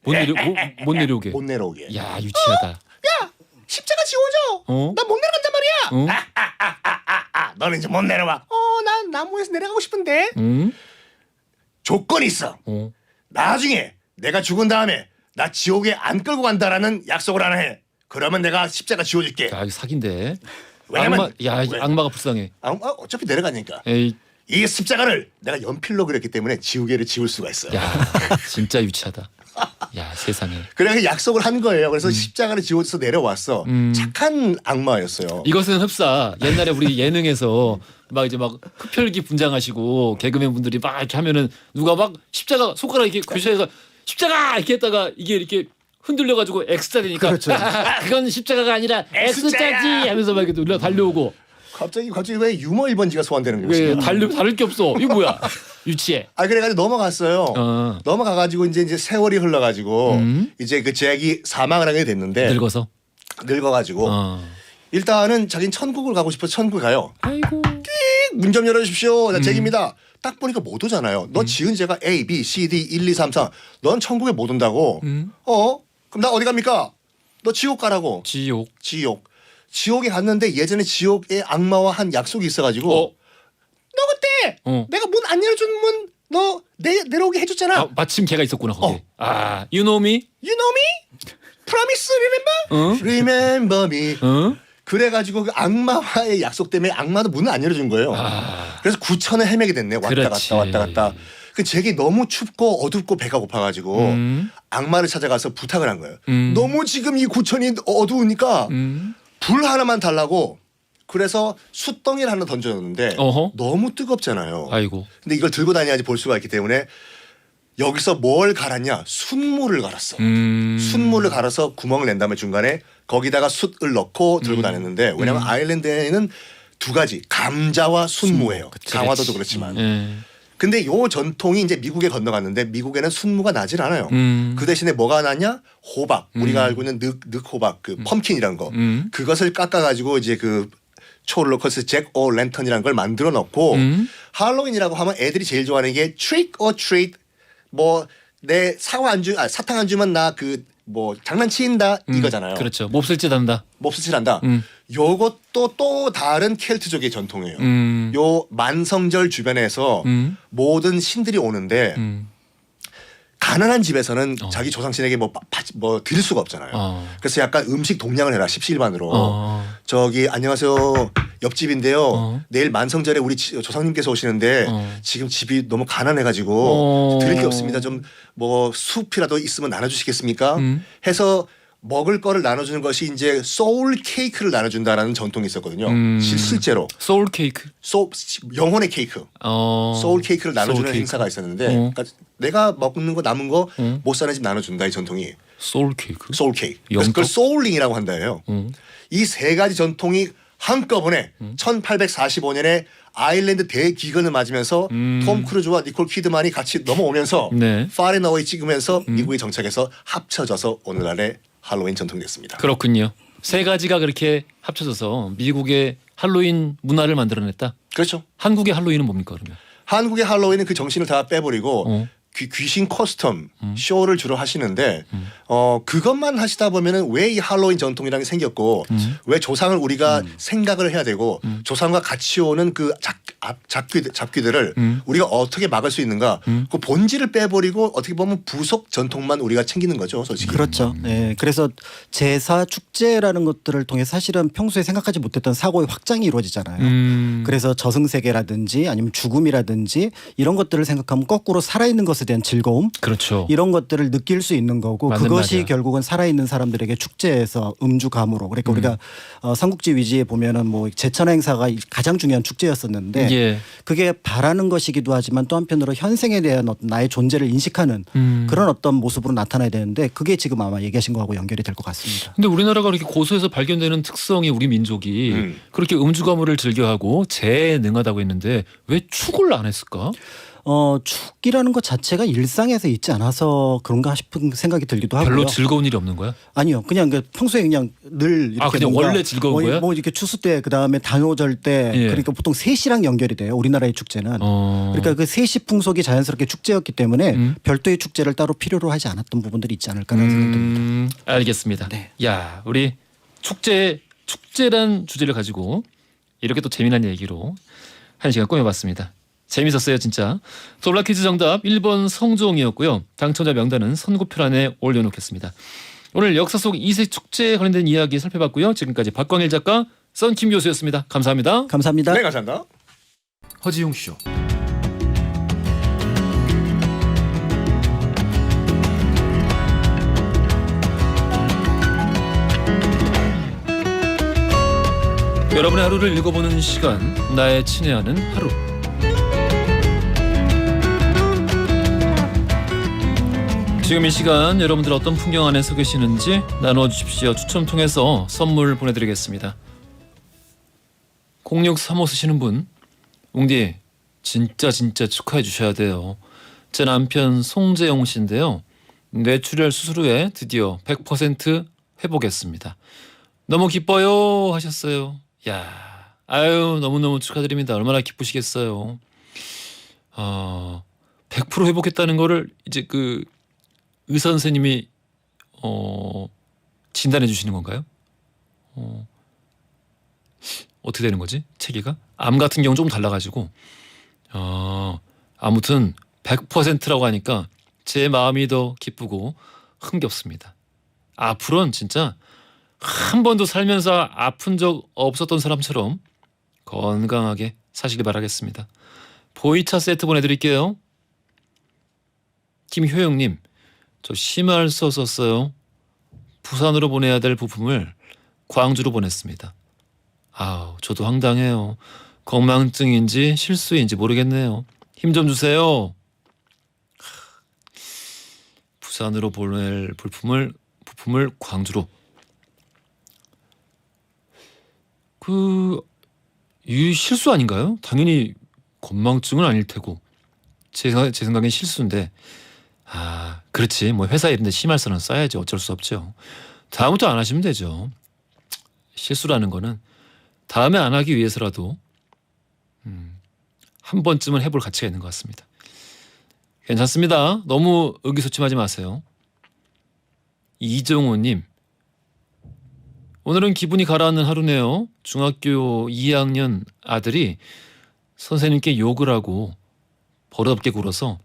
못 내려오게. 못 내려오게. 야 유치하다. 야 십자가 지워줘. 나 못 내려간단 말이야. 너는 이제 못 내려와. 난 나무에서 내려가고 싶은데. 조건이 있어. 나중에 내가 죽은 다음에 나 지옥에 안 끌고 간다라는 약속을 하나 해. 그러면 내가 십자가 지워줄게. 야 이거 사기인데. 왜냐면 악마가 불쌍해. 어차피 내려가니까. 에이. 이 십자가를 내가 연필로 그렸기 때문에 지우개를 지울 수가 있어요. 야 진짜 유치하다. 야 세상에. 그래 약속을 한 거예요. 그래서 십자가를 지워서 내려왔어. 착한 악마였어요. 이것은 흡사. 옛날에 우리 예능에서 막 이제 막 흡혈귀 분장하시고 개그맨 분들이 막 이렇게 하면은 누가 막 십자가 손가락 이렇게 교시해서 십자가 이렇게 했다가 이게 이렇게 흔들려가지고 X자 되니까 그렇죠. 그건 십자가가 아니라 X자지 하면서 막 이렇게 놀려 달려오고. 갑자기 왜 유머 1번지가 소환되는 왜 거지? 다를 게 없어. 이거 뭐야? 유치해. 그래가지고 넘어갔어요. 넘어가가지고 이제 세월이 흘러가지고 이제 그 잭이 사망을 하게 됐는데 늙어가지고 일단은 자기는 천국을 가고 싶어서 천국을 가요. 아이고. 문 좀 열어주십시오. 나 잭입니다. 딱 보니까 못 오잖아요. 너 지은 죄가 A, B, C, D 1, 2, 3, 4. 넌 천국에 못 온다고. 그럼 나 어디 갑니까? 너 지옥 가라고. 지옥. 지옥에 갔는데 예전에 지옥의 악마와 한 약속이 있어가지고 너 그때 내가 문 안 열어준 문 너 내려오게 해줬잖아. 마침 걔가 있었구나 거기. You know me? You know me? Promise remember? Remember me. 그래가지고 그 악마와의 약속 때문에 악마도 문을 안 열어준 거예요. 그래서 9천을 헤매게 됐네. 왔다 갔다. 그 잭이 너무 춥고 어둡고 배가 고파가지고 악마를 찾아가서 부탁을 한 거예요. 너무 지금 이 9천이 어두우니까 불 하나만 달라고. 그래서 숯덩이를 하나 던져줬는데 너무 뜨겁잖아요. 아이고. 근데 이걸 들고 다녀야지 볼 수가 있기 때문에 여기서 뭘 갈았냐? 숯물을 갈았어. 숯물을 갈아서 구멍을 낸 다음에 중간에 거기다가 숯을 넣고 들고 다녔는데 왜냐하면 아일랜드에는 두 가지 감자와 숯무예요. 강화도도 그렇지만. 근데 요 전통이 이제 미국에 건너갔는데 미국에는 순무가 나질 않아요. 그 대신에 뭐가 나냐? 호박. 우리가 알고 있는 늑호박, 그 펌킨이라는 거. 그것을 깎아가지고 이제 그 초를 넣고 잭 오 랜턴이라는 걸 만들어 놓고 할로윈이라고 하면 애들이 제일 좋아하는 게 trick or treat. 뭐 내 사탕 안 주면 나 그 뭐 장난친다 이거잖아요. 그렇죠. 몹쓸짓한다. 몹쓸짓한다. 요것도 또 다른 켈트족의 전통이에요. 요 만성절 주변에서 모든 신들이 오는데 가난한 집에서는 자기 조상신에게 뭐 드릴 수가 없잖아요. 그래서 약간 음식 동량을 해라 십시일반으로. 저기 안녕하세요 옆집인데요. 내일 만성절에 우리 조상님께서 오시는데 지금 집이 너무 가난해가지고 드릴 게 없습니다. 좀 뭐 숲이라도 있으면 나눠주시겠습니까? 해서 먹을 거를 나눠주는 것이 이제 소울 케이크를 나눠준다라는 전통이 있었거든요. 실제로 소울 케이크. 영혼의 케이크. 소울 케이크를 나눠주는 행사가 있었는데 그러니까 내가 먹는 거 남은 거 못 사는 집 나눠준다 이 전통이. 소울 케이크. 소울 케이크. 그래서 그걸 소울링이라고 한다예요. 이 세 가지 전통이 한꺼번에 1845년에 아일랜드 대기근을 맞으면서 톰 크루즈와 니콜 키드만이 같이 넘어오면서 파렌어웨이 찍으면서 미국에 정착해서 합쳐져서 오늘날의 할로윈 전통됐습니다. 그렇군요. 세 가지가 그렇게 합쳐져서 미국의 할로윈 문화를 만들어냈다. 그렇죠. 한국의 할로윈은 뭡니까 그러면? 한국의 할로윈은 그 정신을 다 빼버리고 귀신 커스텀 쇼를 주로 하시는데 그것만 하시다 보면은 왜 이 할로윈 전통이라는 게 생겼고 왜 조상을 우리가 생각을 해야 되고 조상과 같이 오는 그 잡귀들을 우리가 어떻게 막을 수 있는가 그 본질을 빼버리고 어떻게 보면 부속 전통만 우리가 챙기는 거죠, 솔직히. 그렇죠. 네, 그래서 제사 축제라는 것들을 통해 사실은 평소에 생각하지 못했던 사고의 확장이 이루어지잖아요. 그래서 저승세계라든지 아니면 죽음이라든지 이런 것들을 생각하면 거꾸로 살아있는 것을 것에 대한 즐거움 그렇죠. 이런 것들을 느낄 수 있는 거고 맞는 그것이 말이야. 결국은 살아있는 사람들에게 축제에서 음주감으로 그러니까 우리가 삼국지 위지에 보면은 뭐 제천 행사가 가장 중요한 축제였었는데 예. 그게 바라는 것이기도 하지만 또 한편으로 현생에 대한 어떤 나의 존재를 인식하는 그런 어떤 모습으로 나타나야 되는데 그게 지금 아마 얘기하신 거하고 연결이 될 것 같습니다. 근데 우리나라가 그렇게 고소해서 발견되는 특성이 우리 민족이 그렇게 음주 가무를 즐겨하고 재에 능하다고 했는데 왜 축을 안 했을까? 축이라는 것 자체가 일상에서 있지 않아서 그런가 싶은 생각이 들기도 하고요. 별로 즐거운 일이 없는 거야? 아니요, 그냥 평소에 그냥 늘 이렇게 그냥 뭔가 원래 즐거운 거야? 뭐 이렇게 추수 때 그다음에 단오절 때 예. 그러니까 보통 셋이랑 연결이 돼요. 우리나라의 축제는. 그러니까 그 셋이 풍속이 자연스럽게 축제였기 때문에 별도의 축제를 따로 필요로 하지 않았던 부분들이 있지 않을까라는 생각이 듭니다. 알겠습니다. 네. 야, 우리 축제란 주제를 가지고 이렇게 또 재미난 얘기로 한 시간 꾸며봤습니다. 재밌었어요 진짜. 돌라 퀴즈 정답 1번 성종이었고요. 당첨자 명단은 선고표란에 올려놓겠습니다. 오늘 역사 속 2세 축제에 관련된 이야기 살펴봤고요. 지금까지 박광일 작가, 썬킴 교수였습니다. 감사합니다. 감사합니다. 네, 감사합니다. 허지용 쇼. 여러분의 하루를 읽어보는 시간, 나의 친애하는 하루. 지금 이 시간 여러분들 어떤 풍경 안에 서 계시는지 나눠주십시오. 추첨 통해서 선물 보내드리겠습니다. 0635 쓰시는 분, 웅디 진짜 축하해 주셔야 돼요. 제 남편 송재용 씨인데요. 뇌출혈 수술 후에 드디어 100% 회복했습니다. 너무 기뻐요 하셨어요. 야, 아유 너무너무 축하드립니다. 얼마나 기쁘시겠어요. 100% 회복했다는 거를 이제 그 의사 선생님이 진단해 주시는 건가요? 어떻게 되는 거지? 체계가? 암 같은 경우 는 조금 달라가지고 아무튼 100%라고 하니까 제 마음이 더 기쁘고 흥겹습니다. 앞으로는 진짜 한 번도 살면서 아픈 적 없었던 사람처럼 건강하게 사시길 바라겠습니다. 보이차 세트 보내드릴게요. 김효영님, 저 심할 썼어요. 부산으로 보내야 될 부품을 광주로 보냈습니다. 아우, 저도 황당해요. 건망증인지 실수인지 모르겠네요. 힘 좀 주세요. 부산으로 보낼 부품을 광주로. 이 실수 아닌가요? 당연히 건망증은 아닐 테고 제 생각엔 실수인데 그렇지 뭐 회사 이런 데 심할서는 써야지 어쩔 수 없죠. 다음부터 안 하시면 되죠. 실수라는 거는 다음에 안 하기 위해서라도 한 번쯤은 해볼 가치가 있는 것 같습니다. 괜찮습니다. 너무 의기소침하지 마세요. 이정호님, 오늘은 기분이 가라앉는 하루네요. 중학교 2학년 아들이 선생님께 욕을 하고 버릇없게 굴어서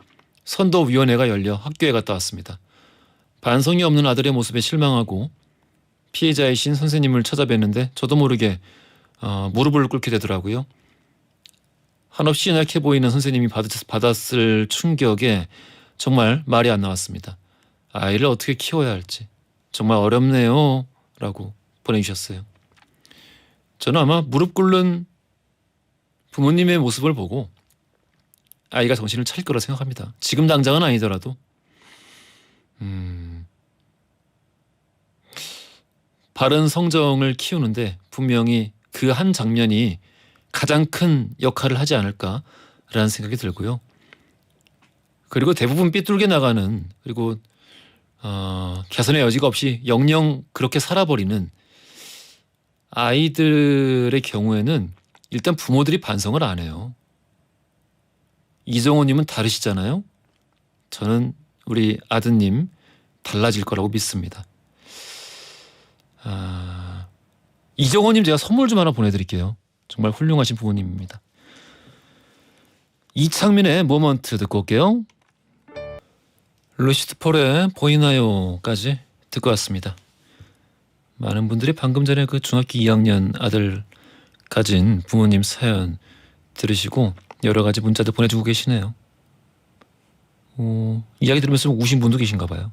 선도위원회가 열려 학교에 갔다 왔습니다. 반성이 없는 아들의 모습에 실망하고 피해자이신 선생님을 찾아뵀는데 저도 모르게 무릎을 꿇게 되더라고요. 한없이 연약해 보이는 선생님이 받았을 충격에 정말 말이 안 나왔습니다. 아이를 어떻게 키워야 할지 정말 어렵네요 라고 보내주셨어요. 저는 아마 무릎 꿇는 부모님의 모습을 보고 아이가 정신을 차릴 거라 생각합니다. 지금 당장은 아니더라도 바른 성정을 키우는데 분명히 그 한 장면이 가장 큰 역할을 하지 않을까라는 생각이 들고요. 그리고 대부분 삐뚤게 나가는 그리고 개선의 여지가 없이 영영 그렇게 살아버리는 아이들의 경우에는 일단 부모들이 반성을 안 해요. 이정호님은 다르시잖아요. 저는 우리 아드님 달라질 거라고 믿습니다. 이정호님 제가 선물 좀 하나 보내드릴게요. 정말 훌륭하신 부모님입니다. 이창민의 모먼트 듣고 올게요. 루시드 폴의 보이나요까지 듣고 왔습니다. 많은 분들이 방금 전에 그 중학교 2학년 아들 가진 부모님 사연 들으시고 여러 가지 문자도 보내주고 계시네요. 이야기 들으면서 우신 분도 계신가 봐요.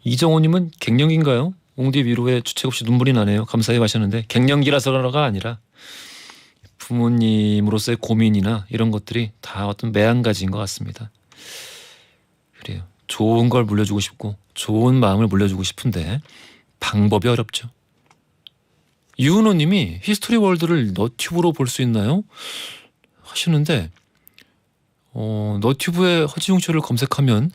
이정호님은 갱년기인가요? 옹디 위로에 주책 없이 눈물이 나네요. 감사히 마셨는데 갱년기라서가 아니라 부모님으로서의 고민이나 이런 것들이 다 어떤 매한가지인 것 같습니다. 그래요. 좋은 걸 물려주고 싶고 좋은 마음을 물려주고 싶은데 방법이 어렵죠. 유은호님이 히스토리 월드를 너튜브로 볼 수 있나요? 하시는데 너튜브에 허지웅 쇼를 검색하면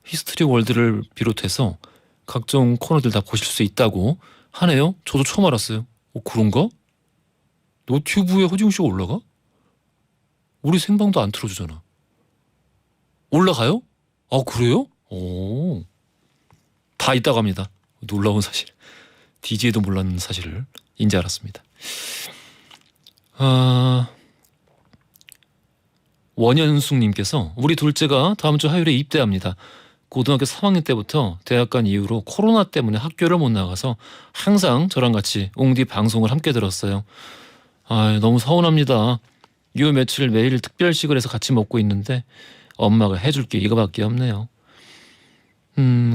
히스토리 월드를 비롯해서 각종 코너들 다 보실 수 있다고 하네요. 저도 처음 알았어요. 그런가? 너튜브에 허지웅 쇼가 올라가? 우리 생방도 안 틀어주잖아. 올라가요? 그래요? 다 있다고 합니다. 놀라운 사실. DJ도 몰랐는 사실을 인지 알았습니다. 원현숙님께서 우리 둘째가 다음 주 화요일에 입대합니다. 고등학교 3학년 때부터 대학 간 이후로 코로나 때문에 학교를 못 나가서 항상 저랑 같이 옹디 방송을 함께 들었어요. 너무 서운합니다. 요 며칠 매일 특별식을 해서 같이 먹고 있는데 엄마가 해줄 게 이거밖에 없네요.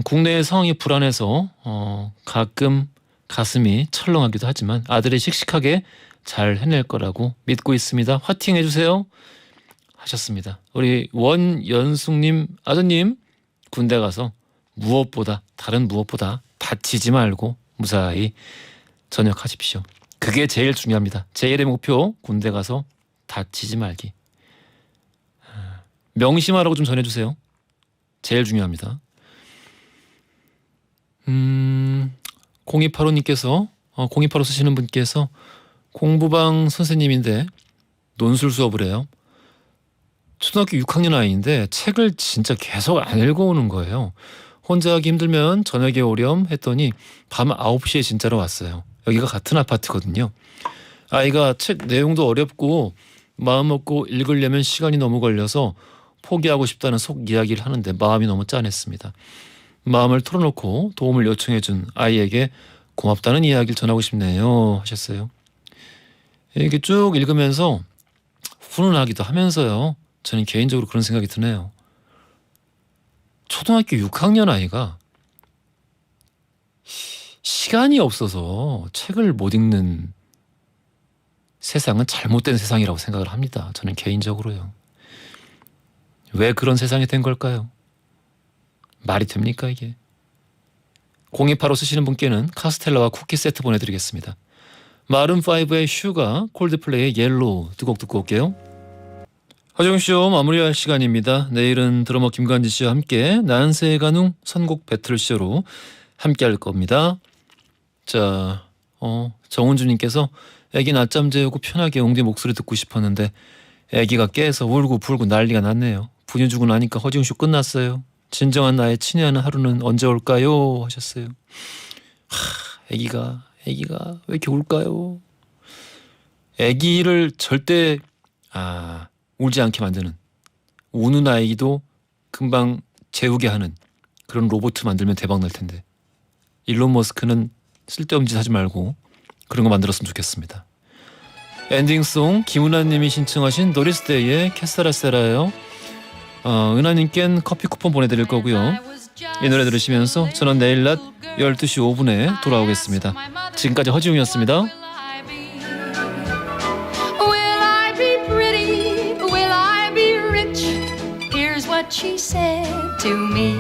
국내의 상황이 불안해서 가끔 가슴이 철렁하기도 하지만 아들이 씩씩하게 잘 해낼 거라고 믿고 있습니다. 화이팅 해주세요. 하셨습니다. 우리 원연숙님 아드님 군대 가서 다른 무엇보다 다치지 말고 무사히 전역하십시오. 그게 제일 중요합니다. 제일의 목표 군대 가서 다치지 말기. 명심하라고 좀 전해주세요. 제일 중요합니다. 0285님께서 0285 쓰시는 분께서 공부방 선생님인데 논술 수업을 해요. 초등학교 6학년 아이인데 책을 진짜 계속 안 읽어오는 거예요. 혼자 하기 힘들면 저녁에 오렴 했더니 밤 9시에 진짜로 왔어요. 여기가 같은 아파트거든요. 아이가 책 내용도 어렵고 마음 먹고 읽으려면 시간이 너무 걸려서 포기하고 싶다는 속 이야기를 하는데 마음이 너무 짠했습니다. 마음을 털어놓고 도움을 요청해준 아이에게 고맙다는 이야기를 전하고 싶네요 하셨어요. 이렇게 쭉 읽으면서 훈훈하기도 하면서요. 저는 개인적으로 그런 생각이 드네요. 초등학교 6학년 아이가 시간이 없어서 책을 못 읽는 세상은 잘못된 세상이라고 생각을 합니다. 저는 개인적으로요. 왜 그런 세상이 된 걸까요? 말이 됩니까 이게? 0285 쓰시는 분께는 카스텔라와 쿠키 세트 보내드리겠습니다. 마룬5의 슈가, 콜드플레이의 옐로우 두 곡 듣고 올게요. 허정쇼 마무리할 시간입니다. 내일은 드러머 김관진 씨와 함께 난세의 가능 선곡 배틀쇼로 함께 할 겁니다. 자, 정은주님께서 애기 낮잠 재우고 편하게 옹디 목소리 듣고 싶었는데 애기가 깨서 울고 불고 난리가 났네요. 분유 주고 나니까 허정쇼 끝났어요. 진정한 나의 친애하는 하루는 언제 올까요? 하셨어요. 애기가 왜 이렇게 울까요? 애기를 절대 울지 않게 만드는, 우는 아이도 금방 재우게 하는 그런 로봇 만들면 대박 날 텐데 일론 머스크는 쓸데없는 짓 하지 말고 그런 거 만들었으면 좋겠습니다. 엔딩송 김은하님이 신청하신 도리스데이의 캐사라세라예요. 은하님께는 커피 쿠폰 보내드릴 거고요. 이 노래 들으시면서 저는 내일 낮 12시 5분에 돌아오겠습니다. 지금까지 허지웅이었습니다. What she said to me.